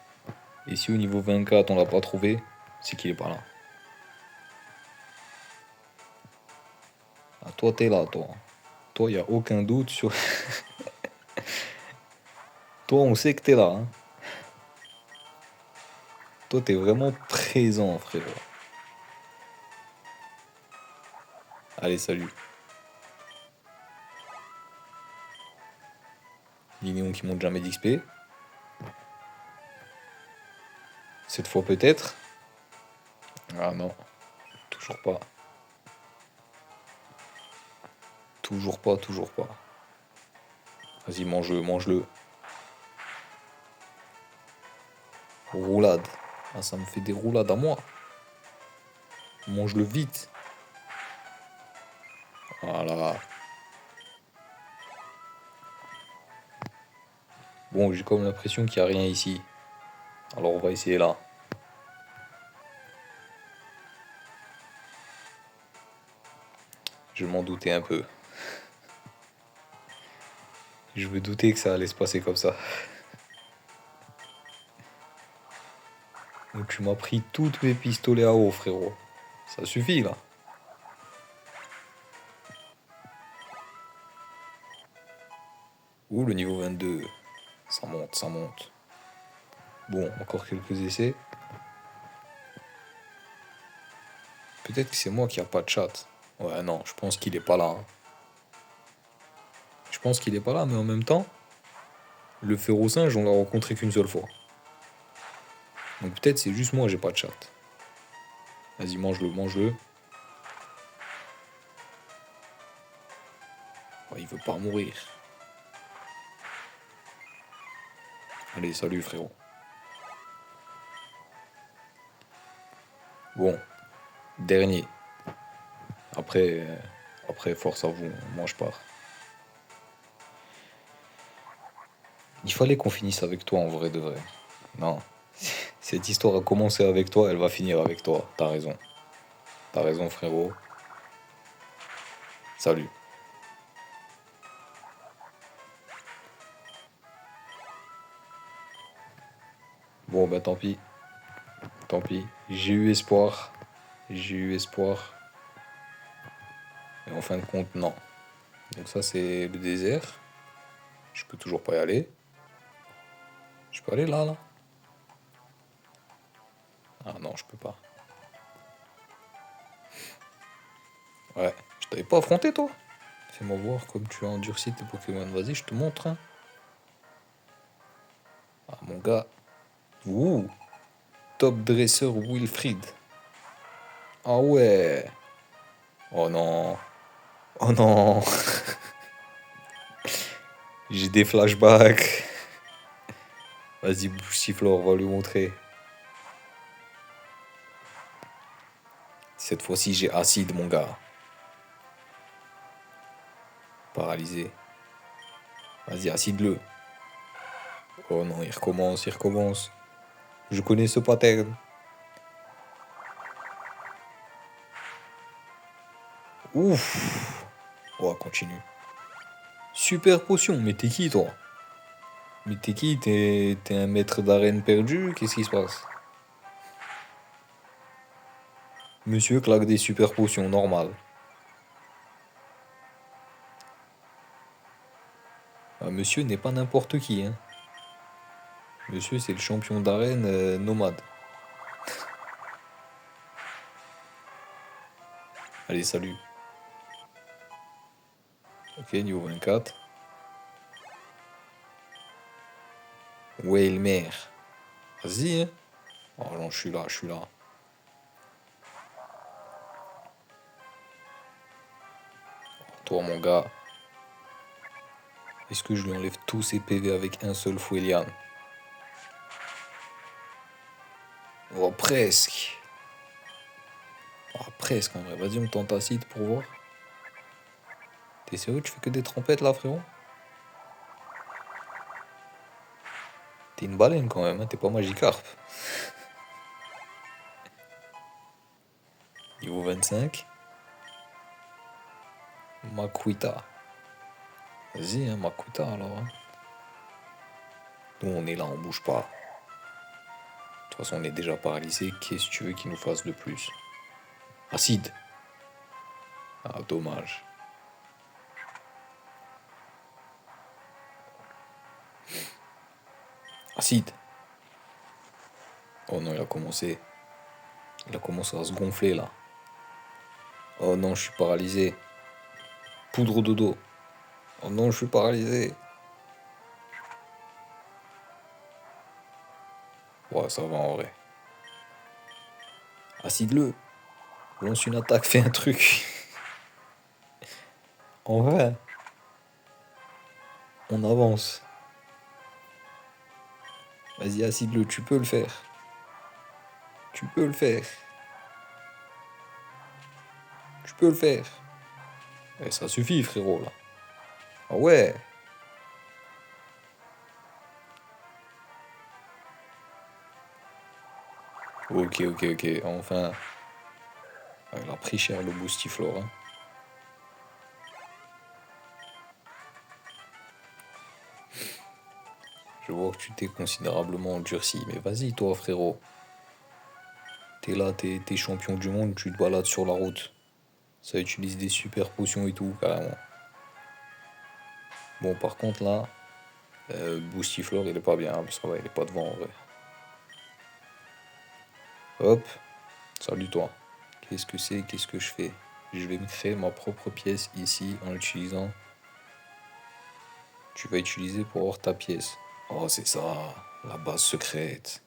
Et si au niveau 24 on l'a pas trouvé, c'est qu'il est pas là. Ah, toi, t'es là, toi. Toi, y a aucun doute sur. Toi, on sait que t'es là. Hein. Toi, t'es vraiment présent, frérot. Allez, salut. Lignon qui monte jamais d'XP. Cette fois, peut-être. Ah non, toujours pas. Toujours pas, toujours pas. Vas-y, mange-le, mange-le. Roulade. Ah, ça me fait des roulades à moi. Mange-le vite. Voilà. Bon, j'ai comme l'impression qu'il n'y a rien ici. Alors on va essayer là. Je m'en doutais un peu. Je me doutais que ça allait se passer comme ça. Donc tu m'as pris toutes mes pistolets à eau, frérot. Ça suffit là. Ouh, le niveau 22. Ça monte, ça monte. Bon, encore quelques essais. Peut-être que c'est moi qui a pas de chat. Ouais, non, je pense qu'il est pas là, hein. Je pense qu'il est pas là, mais en même temps, le féro-singe, on l'a rencontré qu'une seule fois. Donc peut-être c'est juste moi, j'ai pas de chat. Vas-y, mange-le, mange-le. Oh, il veut pas mourir. Allez, salut frérot. Bon, dernier. Après, après force à vous, moi je pars. Il fallait qu'on finisse avec toi en vrai de vrai. Non. Cette histoire a commencé avec toi, elle va finir avec toi. T'as raison. T'as raison frérot. Salut. Bon bah tant pis. Tant pis. J'ai eu espoir. J'ai eu espoir. Et en fin de compte, non. Donc ça c'est le désert. Je peux toujours pas y aller. Je peux aller là, là? Ah non, je peux pas. Ouais. Je t'avais pas affronté toi? Fais-moi voir comme tu as endurci tes Pokémon. Vas-y, je te montre, hein. Ah mon gars. Ouh. Top dresseur Wilfried. Ah ouais. Oh non. Oh non. J'ai des flashbacks. Vas-y, Bouchiflore, on va lui montrer. Cette fois-ci, j'ai acide, mon gars. Paralysé. Vas-y, acide-le. Oh non, il recommence, il recommence. Je connais ce pattern. Ouf. Oh, continue. Super potion, mais t'es qui, toi? Mais t'es qui? T'es un maître d'arène perdu? Qu'est-ce qui se passe? Monsieur claque des super potions, normal. Ah, monsieur n'est pas n'importe qui, hein. Monsieur, c'est le champion d'arène nomade. Allez, salut. Ok, niveau 24. Waylemer. Vas-y, hein. Oh non, je suis là, je suis là. Toi, mon gars, est-ce que je lui enlève tous ses PV avec un seul Fouelian? Oh, presque. Oh, presque en vrai. Vas-y, on tente acide pour voir. T'es sérieux, tu fais que des trompettes là, frérot? T'es une baleine quand même, hein. T'es pas Magikarp. Niveau 25. Makuita. Vas-y, hein, Makuita alors, hein. Nous, on est là, on bouge pas. De toute façon, on est déjà paralysé. Qu'est-ce que tu veux qu'il nous fasse de plus? Acide. Ah, dommage. Acide. Oh non, il a commencé. Il a commencé à se gonfler là. Oh non, je suis paralysé. Poudre de dos. Oh non, je suis paralysé. Ouais, ça va en vrai. Acide-le. Lance une attaque, fais un truc. En vrai, on avance. Vas-y, acide-le, tu peux le faire. Tu peux le faire. Tu peux le faire. Et ça suffit, frérot, là. Ah ouais. Ok, ok, ok. Enfin, il a pris cher le boostiflore. Hein. Je vois que tu t'es considérablement endurci. Mais vas-y, toi, frérot. T'es là, t'es champion du monde, tu te balades sur la route. Ça utilise des super potions et tout, carrément. Bon, par contre, là, Boostiflore, il est pas bien. Ça va, il est pas devant, en vrai. Hop, salut toi. Qu'est-ce que c'est? Qu'est-ce que je fais? Je vais me créer ma propre pièce ici en utilisant. Tu vas utiliser pour avoir ta pièce. Oh, c'est ça, la base secrète.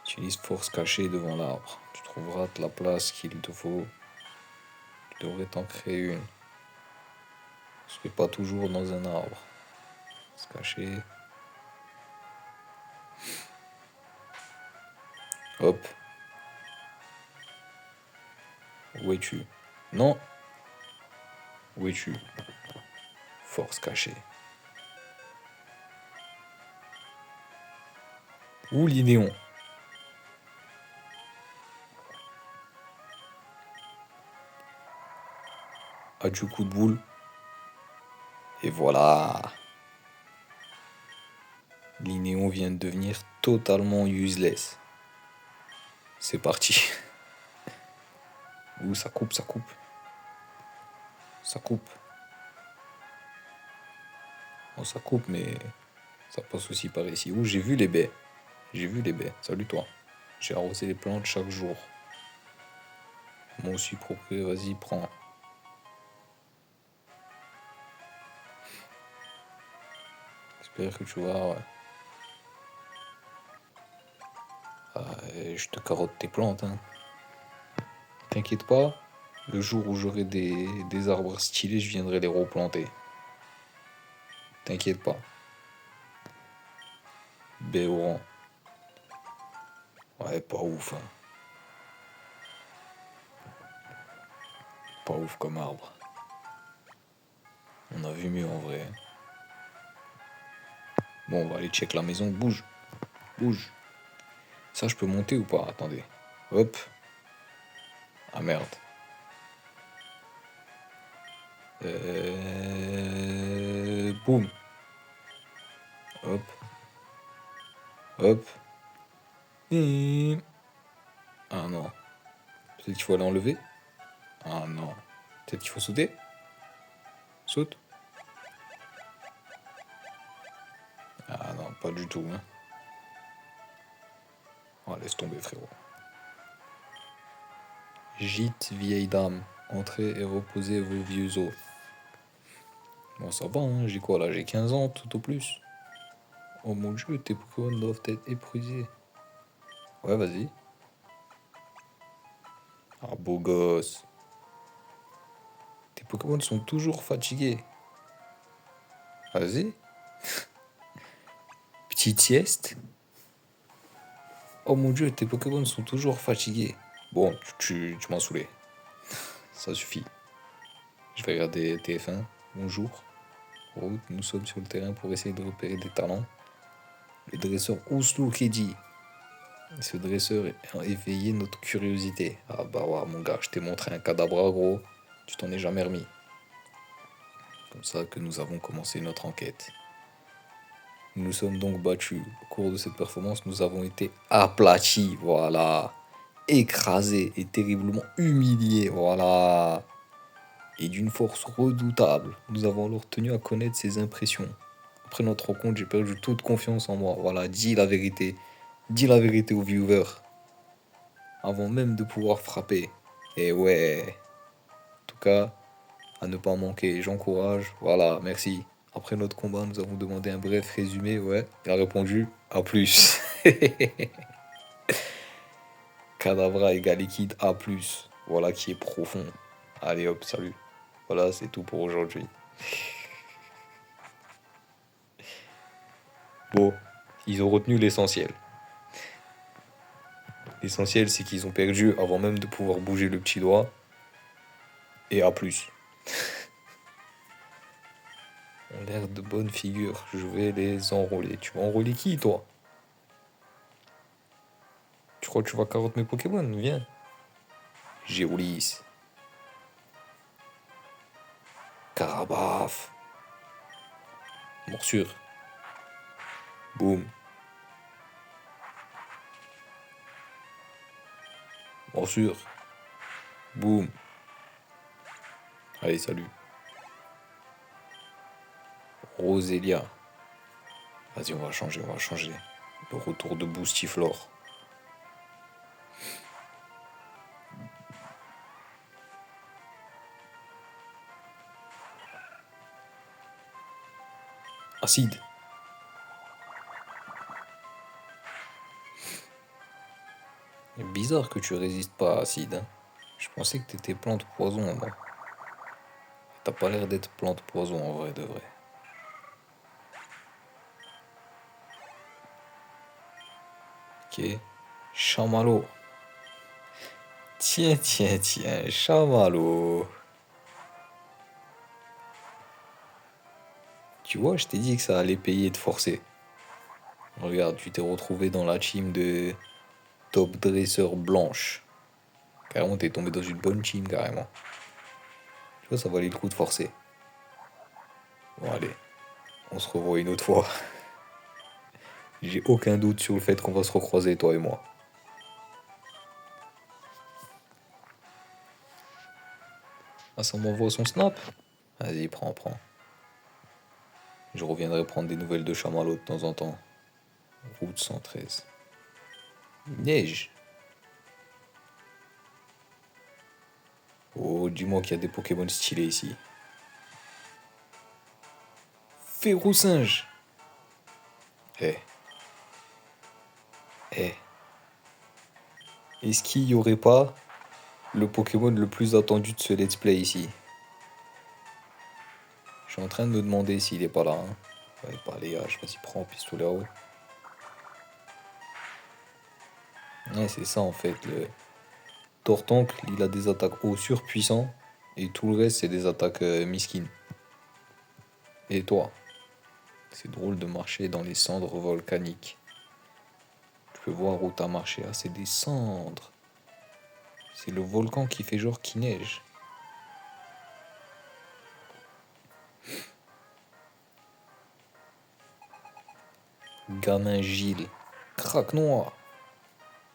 Utilise force cachée devant l'arbre. Tu trouveras la place qu'il te faut. Tu devrais t'en créer une. Ce n'est pas toujours dans un arbre. Se cacher. Hop. Où es-tu? Non. Où es-tu? Force cachée. Où l'idéon? As-tu coup de boule? Et voilà. L'Inéon vient de devenir totalement useless. C'est parti. Ouh, ça coupe, ça coupe. Ça coupe. Oh, ça coupe, mais ça passe aussi par ici. Ouh, j'ai vu les baies. J'ai vu les baies. Salut toi. J'ai arrosé les plantes chaque jour. Moi aussi propre, vas-y, prends. J'espère que tu vas. Ouais. Je te carotte tes plantes, hein. T'inquiète pas, le jour où j'aurai des arbres stylés, je viendrai les replanter. T'inquiète pas. Béoran. Ouais, pas ouf, hein. Pas ouf comme arbre. On a vu mieux en vrai. Bon, on va aller check la maison. Bouge, bouge. Ça, je peux monter ou pas? Attendez. Hop. Ah merde. Boum. Hop. Hop. Ah non. Peut-être qu'il faut aller enlever. Ah non. Peut-être qu'il faut sauter. Saute. Ah non, pas du tout. Hein. Oh, laisse tomber, frérot. Gîte, vieille dame. Entrez et reposez vos vieux os. Bon, ça va, hein. J'ai quoi là? J'ai 15 ans, tout au plus. Oh mon dieu, tes Pokémon doivent être épuisés. Ouais, vas-y. Ah, beau gosse. Tes Pokémon sont toujours fatigués. Vas-y. Petite sieste. Oh mon dieu, tes Pokémon sont toujours fatigués. Bon, tu m'as saoulé. Ça suffit. Je vais regarder TF1. Bonjour. Route, nous sommes sur le terrain pour essayer de repérer des talents. Le dresseur Oslo dit. Ce dresseur a éveillé notre curiosité. Ah bah ouais, mon gars, je t'ai montré un cadabra, gros. Tu t'en es jamais remis. Comme ça que nous avons commencé notre enquête. Nous nous sommes donc battus. Au cours de cette performance, nous avons été aplatis, voilà. Écrasés et terriblement humiliés, voilà. Et d'une force redoutable. Nous avons alors tenu à connaître ses impressions. Après notre rencontre, j'ai perdu toute confiance en moi. Voilà, dis la vérité. Dis la vérité aux viewers. Avant même de pouvoir frapper. Et ouais. En tout cas, à ne pas manquer. J'encourage. Voilà, merci. Après notre combat, nous avons demandé un bref résumé. Ouais, il a répondu à plus. Cadavra égale liquide A plus. Voilà qui est profond. Allez hop, salut. Voilà, c'est tout pour aujourd'hui. Bon, ils ont retenu l'essentiel. L'essentiel, c'est qu'ils ont perdu avant même de pouvoir bouger le petit doigt. Et à plus. Ont l'air de bonne figure. Je vais les enrôler. Tu vas enrôler qui, toi? Tu crois que tu vas carotte mes Pokémon? Viens. Géolis. Carabaf. Morsure. Boum. Morsure. Boum. Allez, salut. Rosélia. Vas-y, on va changer, on va changer. Le retour de Boostiflore. Acide. C'est bizarre que tu résistes pas à acide. Hein. Je pensais que t'étais plante poison, moi. T'as pas l'air d'être plante poison en vrai de vrai. Ok. Chamallow. Tiens, tiens, tiens, chamallow. Tu vois, je t'ai dit que ça allait payer de forcer. Regarde, tu t'es retrouvé dans la team de top dresseur blanche. Carrément, t'es tombé dans une bonne team, carrément. Tu vois, ça valait le coup de forcer. Bon, allez, on se revoit une autre fois. J'ai aucun doute sur le fait qu'on va se recroiser, toi et moi. Ah, ça m'envoie son snap? Vas-y, prends, prends. Je reviendrai prendre des nouvelles de Chamallow de temps en temps. Route 113. Neige. Oh, dis-moi qu'il y a des Pokémon stylés ici. Férocinge. Eh, eh. Est-ce qu'il y aurait pas le Pokémon le plus attendu de ce let's play ici? Je suis en train de me demander s'il est pas là. Hein. Ouais, pas les haches, vas-y, prends pistolet à eau. Ouais, c'est ça en fait. Le Tortoncle, il a des attaques eau surpuissants. Et tout le reste, c'est des attaques misquines. Et toi? C'est drôle de marcher dans les cendres volcaniques. Tu peux voir où t'as marché. Ah, c'est des cendres. C'est le volcan qui fait genre qui neige. Gamin Gilles. Craque noir.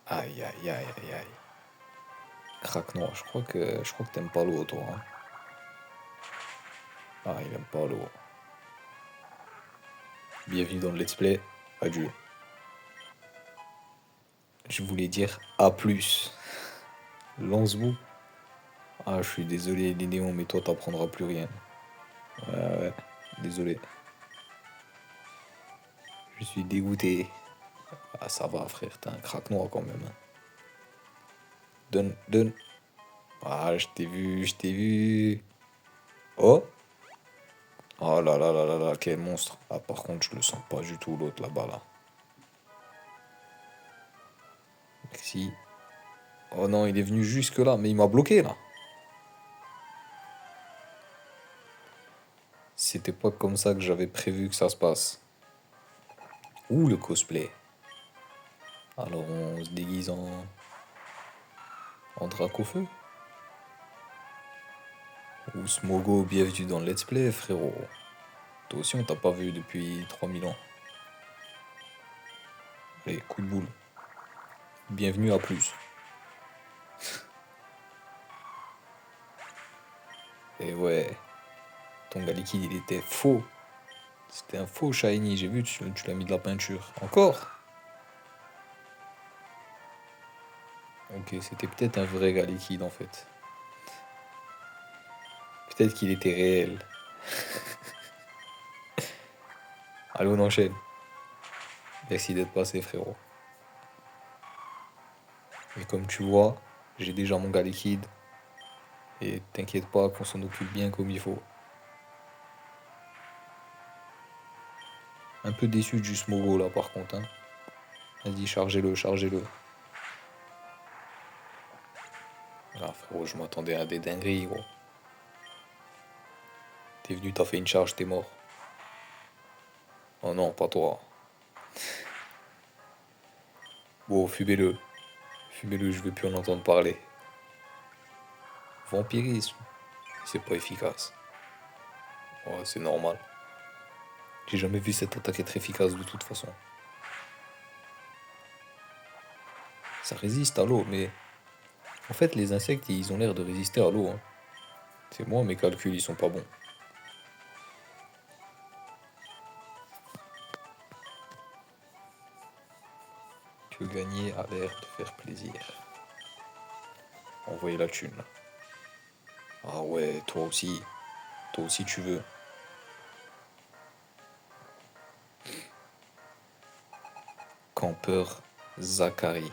Aïe, aïe, aïe, aïe, aïe. Craque noir, je crois que t'aimes pas l'eau, toi. Hein. Ah, il aime pas l'eau. Bienvenue dans le let's play. Adieu. Je voulais dire à plus. Lance-vous. Ah, je suis désolé, les néons, mais toi, t'apprendras plus rien. Ouais, ouais, désolé. Je suis dégoûté. Ah, ça va, frère, t'es un craque noir quand même. Hein. Donne, donne. Ah, je t'ai vu, je t'ai vu. Oh! Oh là là là là là, quel monstre. Ah, par contre, je le sens pas du tout, l'autre là-bas, là. Si. Oh non, il est venu jusque là, mais il m'a bloqué, là. C'était pas comme ça que j'avais prévu que ça se passe. Ouh, le cosplay. Alors, on se déguise en drac au feu. Ou Smogo, bienvenue dans le let's play, frérot. Toi aussi, on t'a pas vu depuis 3000 ans. Allez, coup de boule. Bienvenue à plus. Et ouais, ton gars liquide, il était faux. C'était un faux shiny, j'ai vu, tu l'as mis de la peinture. Encore? Ok, c'était peut-être un vrai gars liquide en fait. Peut-être qu'il était réel. Allez, on enchaîne. Merci d'être passé, frérot. Et comme tu vois, j'ai déjà mon gars liquide. Et t'inquiète pas qu'on s'en occupe bien comme il faut. Un peu déçu du Smogo là par contre. Hein. Vas-y, chargez-le, chargez-le. Ah frérot, je m'attendais à des dingueries, gros. T'es venu, t'as fait une charge, t'es mort. Oh non, pas toi. Bon, fumez-le. Fumez-le, je veux plus en entendre parler. Vampirisme, c'est pas efficace. Ouais, c'est normal. J'ai jamais vu cette attaque être efficace de toute façon. Ça résiste à l'eau, mais en fait, les insectes, ils ont l'air de résister à l'eau, hein. C'est moi, mes calculs, ils sont pas bons. Tu veux gagner à l'air de faire plaisir. Envoyer la thune, là. Ah ouais, toi aussi. Toi aussi, tu veux. Campeur Zachary.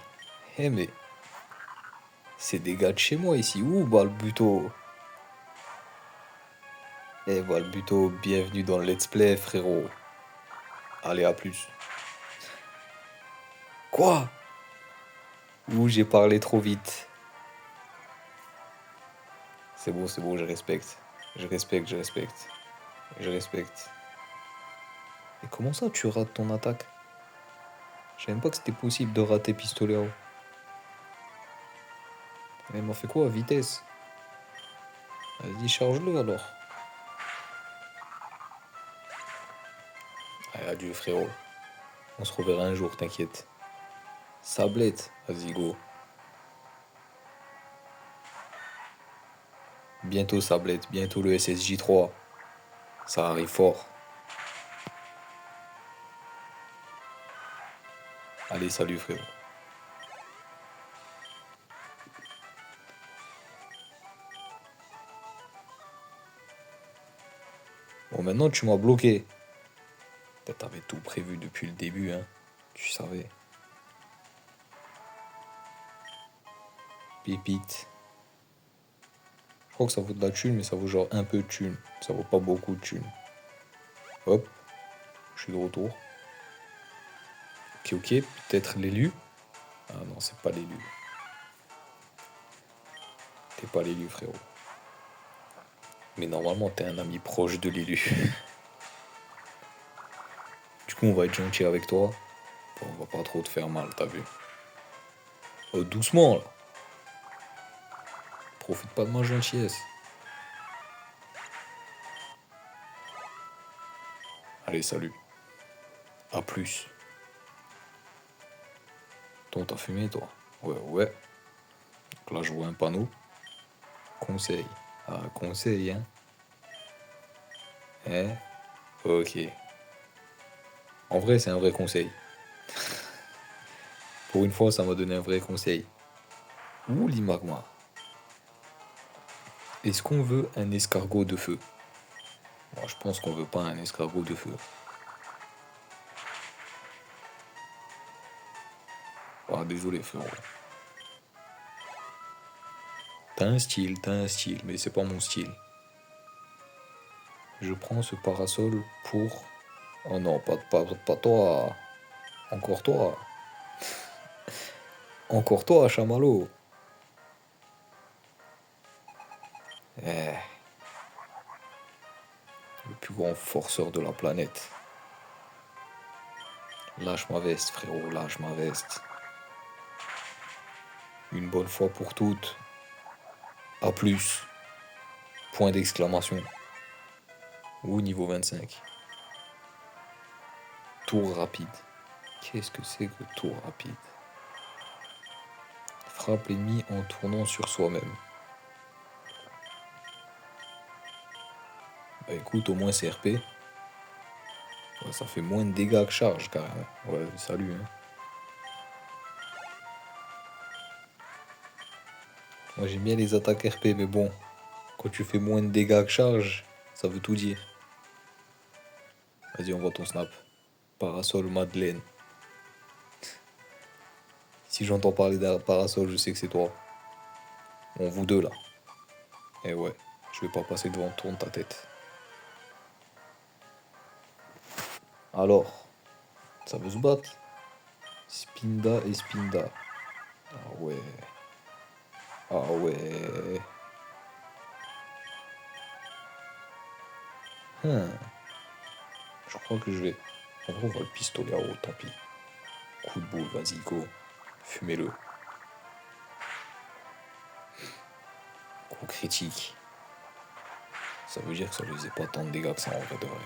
Eh mais, c'est des gars de chez moi ici. Ouh, Balbuto. Eh, Balbuto, bienvenue dans le Let's Play, frérot. Allez, à plus. Quoi? Ouh, j'ai parlé trop vite. C'est bon, je respecte. Je respecte, je respecte. Je respecte. Et comment ça, tu rates ton attaque? Je savais même pas que c'était possible de rater Pistolero. Mais il m'a fait quoi? Vitesse. Vas-y, charge-le alors. Allez, adieu, frérot. On se reverra un jour, t'inquiète. Sablette. Vas-y, go. Bientôt, Sablette. Bientôt le SSJ3. Ça arrive fort. Allez, salut, frérot. Bon, maintenant, tu m'as bloqué. T'avais tout prévu depuis le début, hein. Tu savais. Pépite. Je crois que ça vaut de la thune, mais ça vaut genre un peu de thune. Ça vaut pas beaucoup de thune. Hop, je suis de retour. Ok, ok, peut-être l'élu. Ah non, c'est pas l'élu. T'es pas l'élu, frérot. Mais normalement, t'es un ami proche de l'élu. Du coup, on va être gentil avec toi. Bon, on va pas trop te faire mal, t'as vu. Doucement, là. Profite pas de ma gentillesse. Allez, salut. À plus. Toi, t'as fumé, toi? Ouais, ouais. Donc là, je vois un panneau. Conseil. Ah, conseil, hein. Hein? Ok. En vrai, c'est un vrai conseil. Pour une fois, ça m'a donné un vrai conseil. Ouh, l'imagma. Est-ce qu'on veut un escargot de feu? Moi, je pense qu'on veut pas un escargot de feu. Ah, désolé, frérot. T'as un style, mais c'est pas mon style. Je prends ce parasol pour... Oh non, pas toi. Encore toi. Encore toi, chamallow. Eh, le plus grand forceur de la planète. Lâche ma veste, frérot, lâche ma veste. Une bonne fois pour toutes. À plus. Point d'exclamation. Ou niveau 25. Tour rapide. Qu'est-ce que c'est que tour rapide? Frappe l'ennemi en tournant sur soi-même. Bah écoute, au moins c'est RP. Ouais, ça fait moins de dégâts que charge, carrément. Ouais, salut, hein. Moi j'aime bien les attaques RP, mais bon, quand tu fais moins de dégâts que charge, ça veut tout dire. Vas-y, on voit ton snap. Parasol Madeleine. Si j'entends parler d'un parasol, je sais que c'est toi. Bon, vous deux là. Eh ouais, je vais pas passer devant tourne ta tête. Alors, ça veut se battre? Spinda et Spinda. Ah ouais. Ah ouais. Hmm. Je crois que je vais. En gros, on va le pistolet à eau, tant pis. Coup de boule, vas-y, go. Fumez-le. Coup critique. Ça veut dire que ça faisait pas tant de dégâts que ça en vrai de vrai.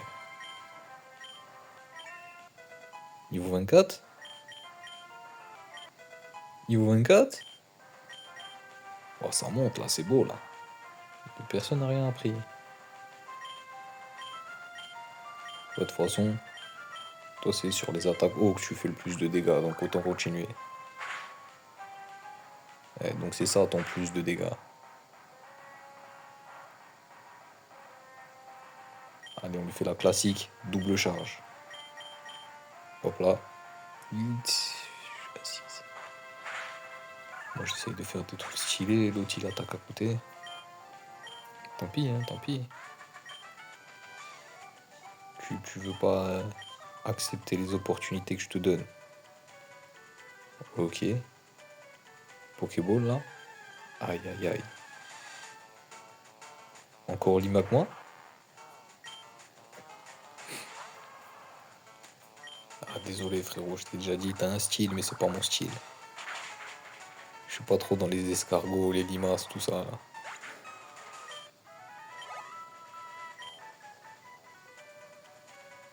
Niveau 24. Niveau 24. Oh, ça monte là, c'est beau là. Personne n'a rien appris. De toute façon, toi c'est sur les attaques haut que tu fais le plus de dégâts, donc autant continuer. Donc c'est ça ton plus de dégâts. Allez, on lui fait la classique, double charge. Hop là. Moi j'essaye de faire des trucs stylés, l'autre il attaque à côté. Tant pis, hein, tant pis. Tu veux pas accepter les opportunités que je te donne. Ok. Pokéball là. Aïe aïe aïe. Encore Olima que moi. Ah désolé frérot, je t'ai déjà dit, t'as un style mais c'est pas mon style. Je suis pas trop dans les escargots, les limaces, tout ça là.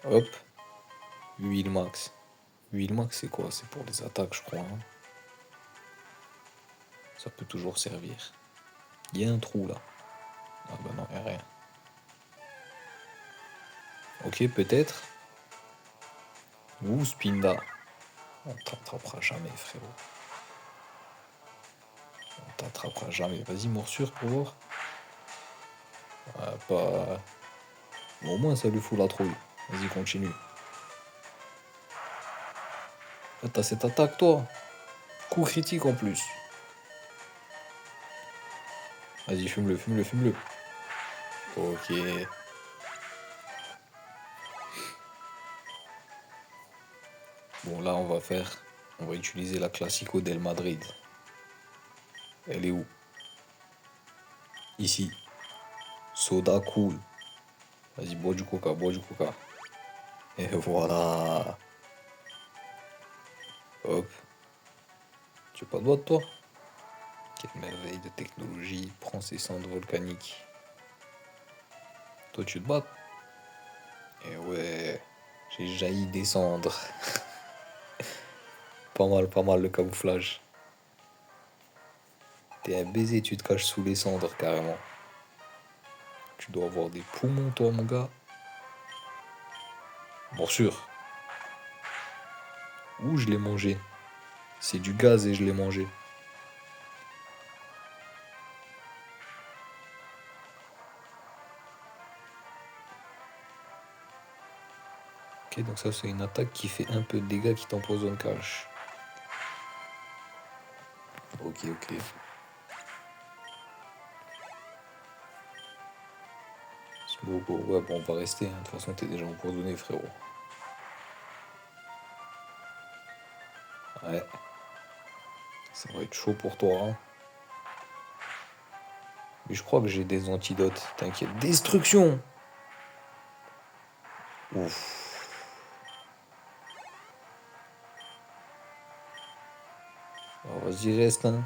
Hop. Huile max. Huile max c'est quoi? C'est pour les attaques je crois, hein. Ça peut toujours servir. Il y a un trou là. Ah bah non, y a rien. Ok, peut-être. Ouh, Spinda. On t'attrapera jamais, frérot. On t'attrapera jamais. Vas-y, morsure pour voir. Ah, pas. Bon, au moins, ça lui fout la trouille. Vas-y, continue. Ah, t'as cette attaque, toi. Coup critique en plus. Vas-y, fume-le, fume-le, fume-le. Ok. Bon, là, on va faire. On va utiliser la Classico del Madrid. Elle est où? Ici. Soda cool. Vas-y, bois du coca, bois du coca. Et voilà. Hop. Tu veux pas de boîte, toi? Quelle merveille de technologie. Prends ces cendres volcaniques. Toi, tu te bats? Et ouais. J'ai jailli des cendres. Pas mal le camouflage. T'es un baiser, tu te caches sous les cendres carrément. Tu dois avoir des poumons, toi, mon gars. Bon, sûr. Où je l'ai mangé? C'est du gaz et je l'ai mangé. Ok, donc ça, c'est une attaque qui fait un peu de dégâts qui t'empoisonne cash. Ok, ok. Smogo, ouais, bon, on va rester, hein. De toute façon, t'es déjà empoisonné, frérot. Ouais, ça va être chaud pour toi, hein. Mais je crois que j'ai des antidotes, t'inquiète. Destruction! Ouf. Alors, vas-y, reste, hein.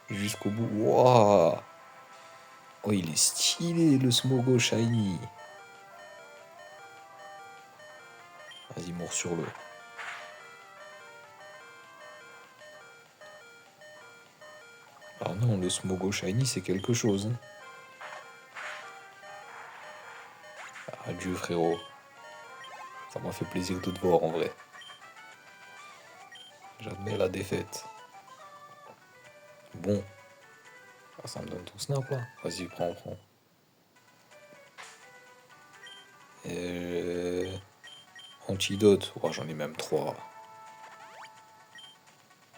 Jusqu'au bout. Waouh! Oh, il est stylé, le Smogo Shiny. Vas-y, mords sur le. Ah non, le Smogo Shiny, c'est quelque chose, hein. Adieu, frérot. Ça m'a fait plaisir de te voir, en vrai. J'admets la défaite. Bon. Ah, ça me donne ton snap, là. Vas-y, prends, prends. Euh... Antidote. Oh, j'en ai même trois.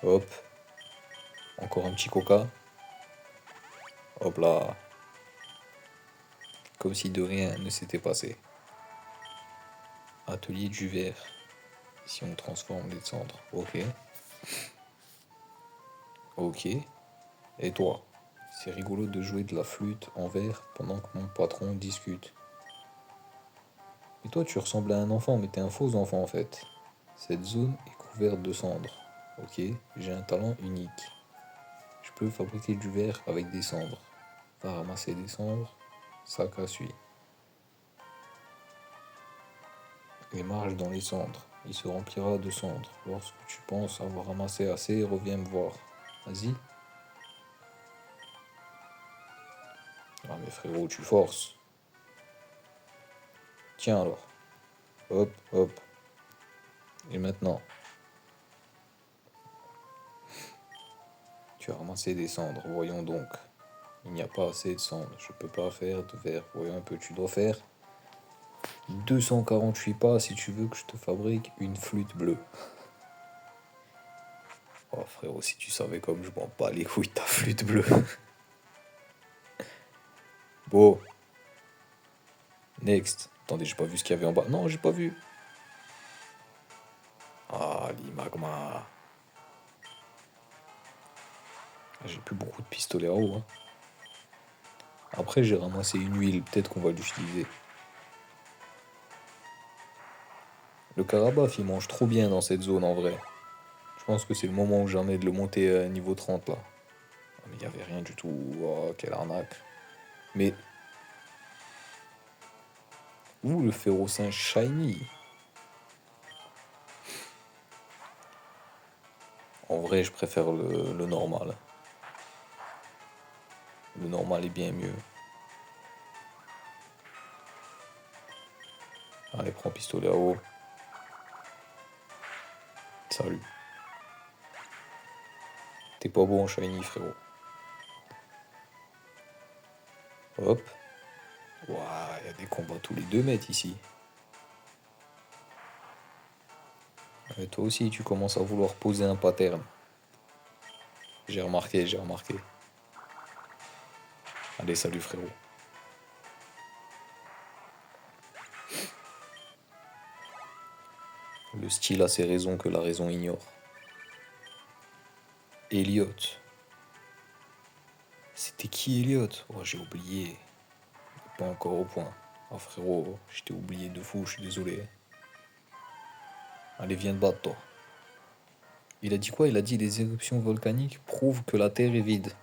Hop. Encore un petit coca. Hop là. Comme si de rien ne s'était passé. Atelier du verre. Si on transforme les cendres. Ok. Ok. Et toi? C'est rigolo de jouer de la flûte en verre pendant que mon patron discute. Et toi, tu ressembles à un enfant, mais t'es un faux enfant en fait. Cette zone est couverte de cendres. Ok, j'ai un talent unique. Je peux fabriquer du verre avec des cendres. Va ramasser des cendres, sac à suie. Et marche dans les cendres. Il se remplira de cendres. Lorsque tu penses avoir ramassé assez, reviens me voir. Vas-y. Ah mais frérot, tu forces. Tiens alors. Hop, hop. Et maintenant, tu as ramassé des cendres. Voyons donc. Il n'y a pas assez de cendres. Je peux pas faire de verre. Voyons un peu. Tu dois faire 248 pas si tu veux que je te fabrique une flûte bleue. Oh frérot, si tu savais comme je m'en bats les couilles de ta flûte bleue. Bon, next. Attendez, j'ai pas vu ce qu'il y avait en bas. Non, j'ai pas vu. Ah, l'imagma. J'ai plus beaucoup de pistolets à eau. Hein. Après, j'ai ramassé une huile. Peut-être qu'on va l'utiliser. Le carabaf, il mange trop bien dans cette zone en vrai. Je pense que c'est le moment où j'en ai de le monter à niveau 30 là. Ah, mais il n'y avait rien du tout. Oh, quelle arnaque. Mais où le ferro-singe shiny? En vrai, je préfère le normal. Le normal est bien mieux. Allez, prends pistolet à eau. Salut. T'es pas beau en shiny, frérot. Hop. Ouah, il y a des combats tous les 2 mètres ici. Et toi aussi, tu commences à vouloir poser un pattern. J'ai remarqué, j'ai remarqué. Allez, salut, frérot. Le style a ses raisons que la raison ignore. Elliot. C'était qui Elliot? Oh, j'ai oublié. Pas encore au point. Oh frérot, je t'ai oublié de fou, je suis désolé. Allez, viens te battre, toi. Il a dit quoi? Il a dit les éruptions volcaniques prouvent que la Terre est vide.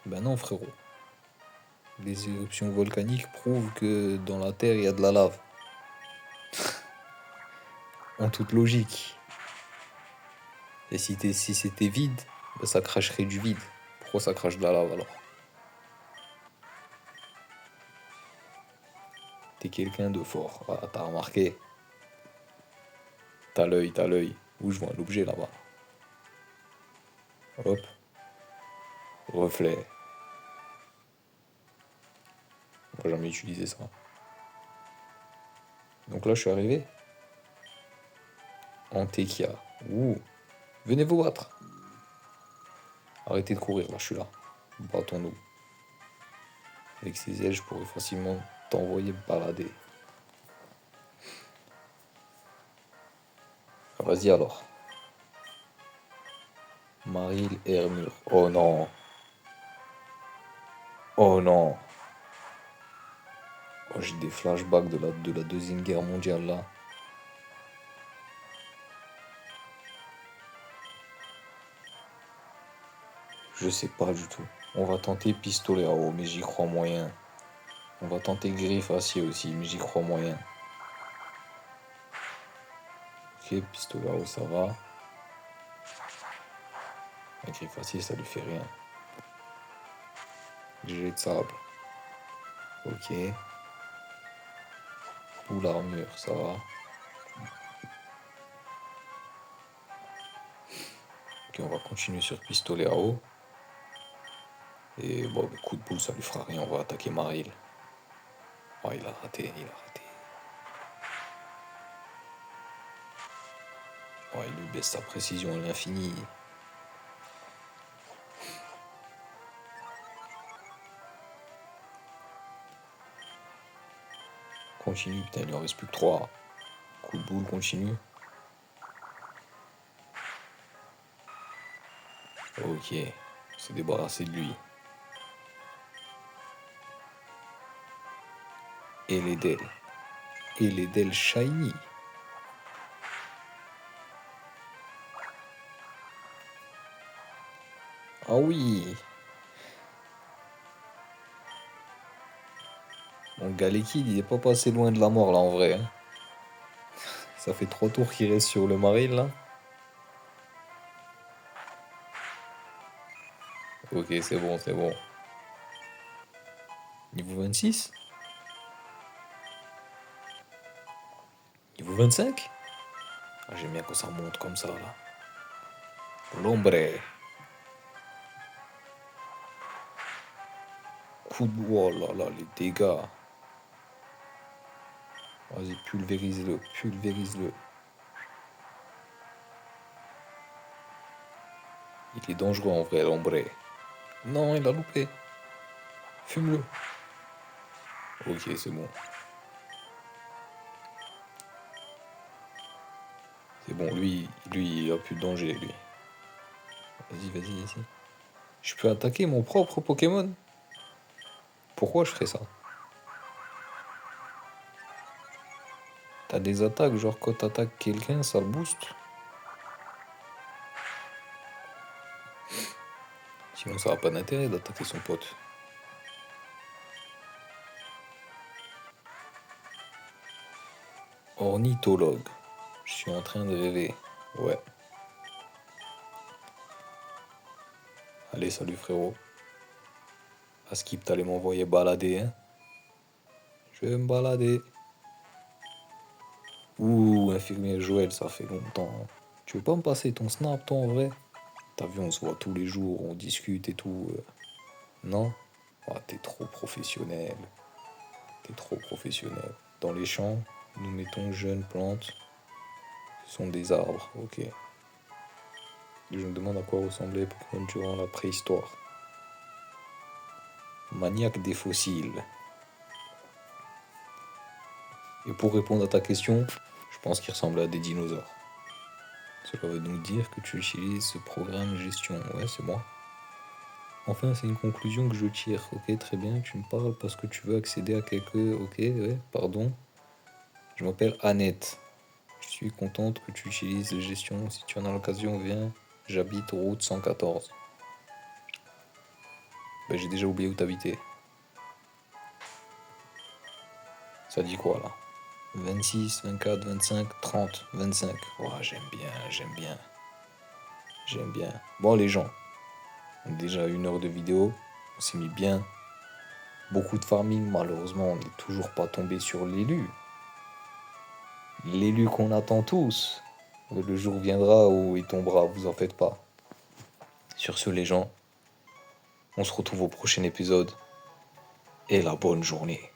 Ben non, frérot. Les éruptions volcaniques prouvent que dans la Terre, il y a de la lave. En toute logique. Et si c'était vide, ben ça cracherait du vide. Pourquoi ça crache de la lave alors? T'es quelqu'un de fort. Ah, t'as remarqué? T'as l'œil, t'as l'œil. Où je vois l'objet là-bas. Hop, reflet. On va jamais utiliser ça. Donc là, je suis arrivé. Antekia. Ouh. Venez vous battre. Arrêtez de courir, là, je suis là. Battons-nous. Avec ces ailes, je pourrais facilement t'envoyer me balader. Vas-y alors. Maril Hermure. Oh non. Oh non. Oh, j'ai des flashbacks de la Deuxième Guerre mondiale là. Je sais pas du tout. On va tenter pistolet à eau, mais j'y crois moyen. On va tenter griffe acier aussi, mais j'y crois moyen. Ok, pistolet à eau, ça va. La griffe acier, ça lui fait rien. Jet de sable. Ok. Boule armure, ça va. Ok, on va continuer sur pistolet à eau. Et bon, le coup de boule, ça lui fera rien. On va attaquer Maril. Oh, il a raté, il a raté. Oh, il lui baisse sa précision à l'infini. Continue, putain, il lui en reste plus que 3. Coup de boule, continue. Ok, on s'est débarrassé de lui. Et les d'elle. Et les d'elle shiny. Ah oui. Mon gars liquide, il est pas passé loin de la mort là en vrai, hein. Ça fait 3 tours qu'il reste sur le maril là. Ok, c'est bon, c'est bon. Niveau 26. Niveau 25. Ah, j'aime bien quand ça monte comme ça là. L'ombre. Coup de... Oh là là, les dégâts. Vas-y, pulvérise-le, pulvérise-le. Il est dangereux en vrai, l'ombre. Non, il a loupé. Fume-le. Ok, c'est bon. C'est bon, lui, il a plus de danger, lui. Vas-y, vas-y, vas-y. Je peux attaquer mon propre Pokémon? Pourquoi je ferais ça? T'as des attaques, genre quand t'attaques quelqu'un, ça le booste. Sinon, ça n'a pas d'intérêt d'attaquer son pote. Ornithologue. Je suis en train de rêver. Ouais. Allez, salut frérot. À Skip, t'allais m'envoyer balader, hein? Je vais me balader. Ouh, infirmière Joël, ça fait longtemps. Tu veux pas me passer ton snap, toi, en vrai? T'as vu, on se voit tous les jours, on discute et tout. Non? Ah, t'es trop professionnel. T'es trop professionnel. Dans les champs, nous mettons jeunes plantes. Ce sont des arbres, ok. Je me demande à quoi ressemblaient les Pokémon durant la préhistoire. Maniaque des fossiles. Et pour répondre à ta question, je pense qu'ils ressemblent à des dinosaures. Cela veut donc dire que tu utilises ce programme gestion. Ouais, c'est moi. Enfin, c'est une conclusion que je tire. Ok, très bien, tu me parles parce que tu veux accéder à quelque... Ok, ouais, pardon. Je m'appelle Annette. Je suis contente que tu utilises les gestions. Si tu en as l'occasion, viens. J'habite route 114. Ben, j'ai déjà oublié où t'habitais. Ça dit quoi là? 26, 24, 25, 30, 25. Oh, j'aime bien, j'aime bien. J'aime bien. Bon, les gens, on a déjà 1 heure de vidéo. On s'est mis bien. Beaucoup de farming. Malheureusement, on n'est toujours pas tombé sur l'élu. L'élu qu'on attend tous. Le jour viendra où il tombera, vous en faites pas. Sur ce, les gens, on se retrouve au prochain épisode. Et la bonne journée.